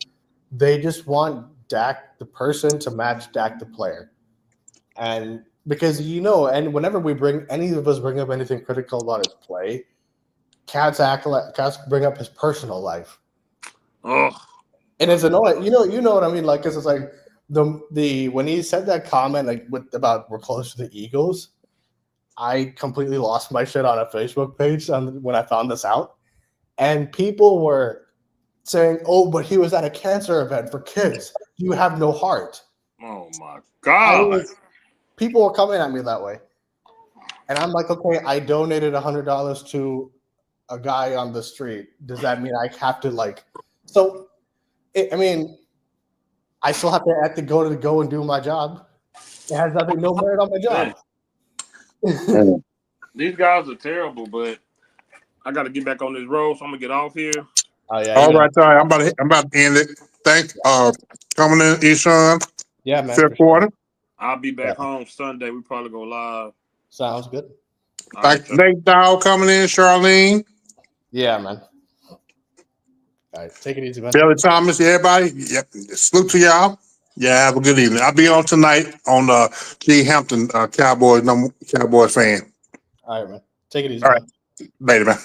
they just want Dak the person to match Dak the player, and because and whenever any of us bring up anything critical about his play, cats bring up his personal life. Oh, and it's annoying. You know what I mean? Like, cause it's like the when he said that comment about we're close to the Eagles, I completely lost my shit on a Facebook page when I found this out. And people were saying, "Oh, but he was at a cancer event for kids. You have no heart." Oh my God! People were coming at me that way, and I'm like, "Okay, I donated $100 to a guy on the street. Does that mean I have to like?" So, I still have to go and do my job. It has no merit on my job. These guys are terrible, but I got to get back on this road, so I'm gonna get off here. Oh yeah. All right, I'm about to end it. Thanks coming in, Eshawn. Yeah, man. Fifth quarter. I'll be back home Sunday. We probably go live. Sounds good. Thanks, Nate Dow coming in, Charlene. Yeah, man. All right, take it easy, man. Billy Thomas, everybody. Yep. Salute to y'all. Yeah, have a good evening. I'll be on tonight on G Hampton Cowboys fan. All right, man. Take it easy. All right. Later, man.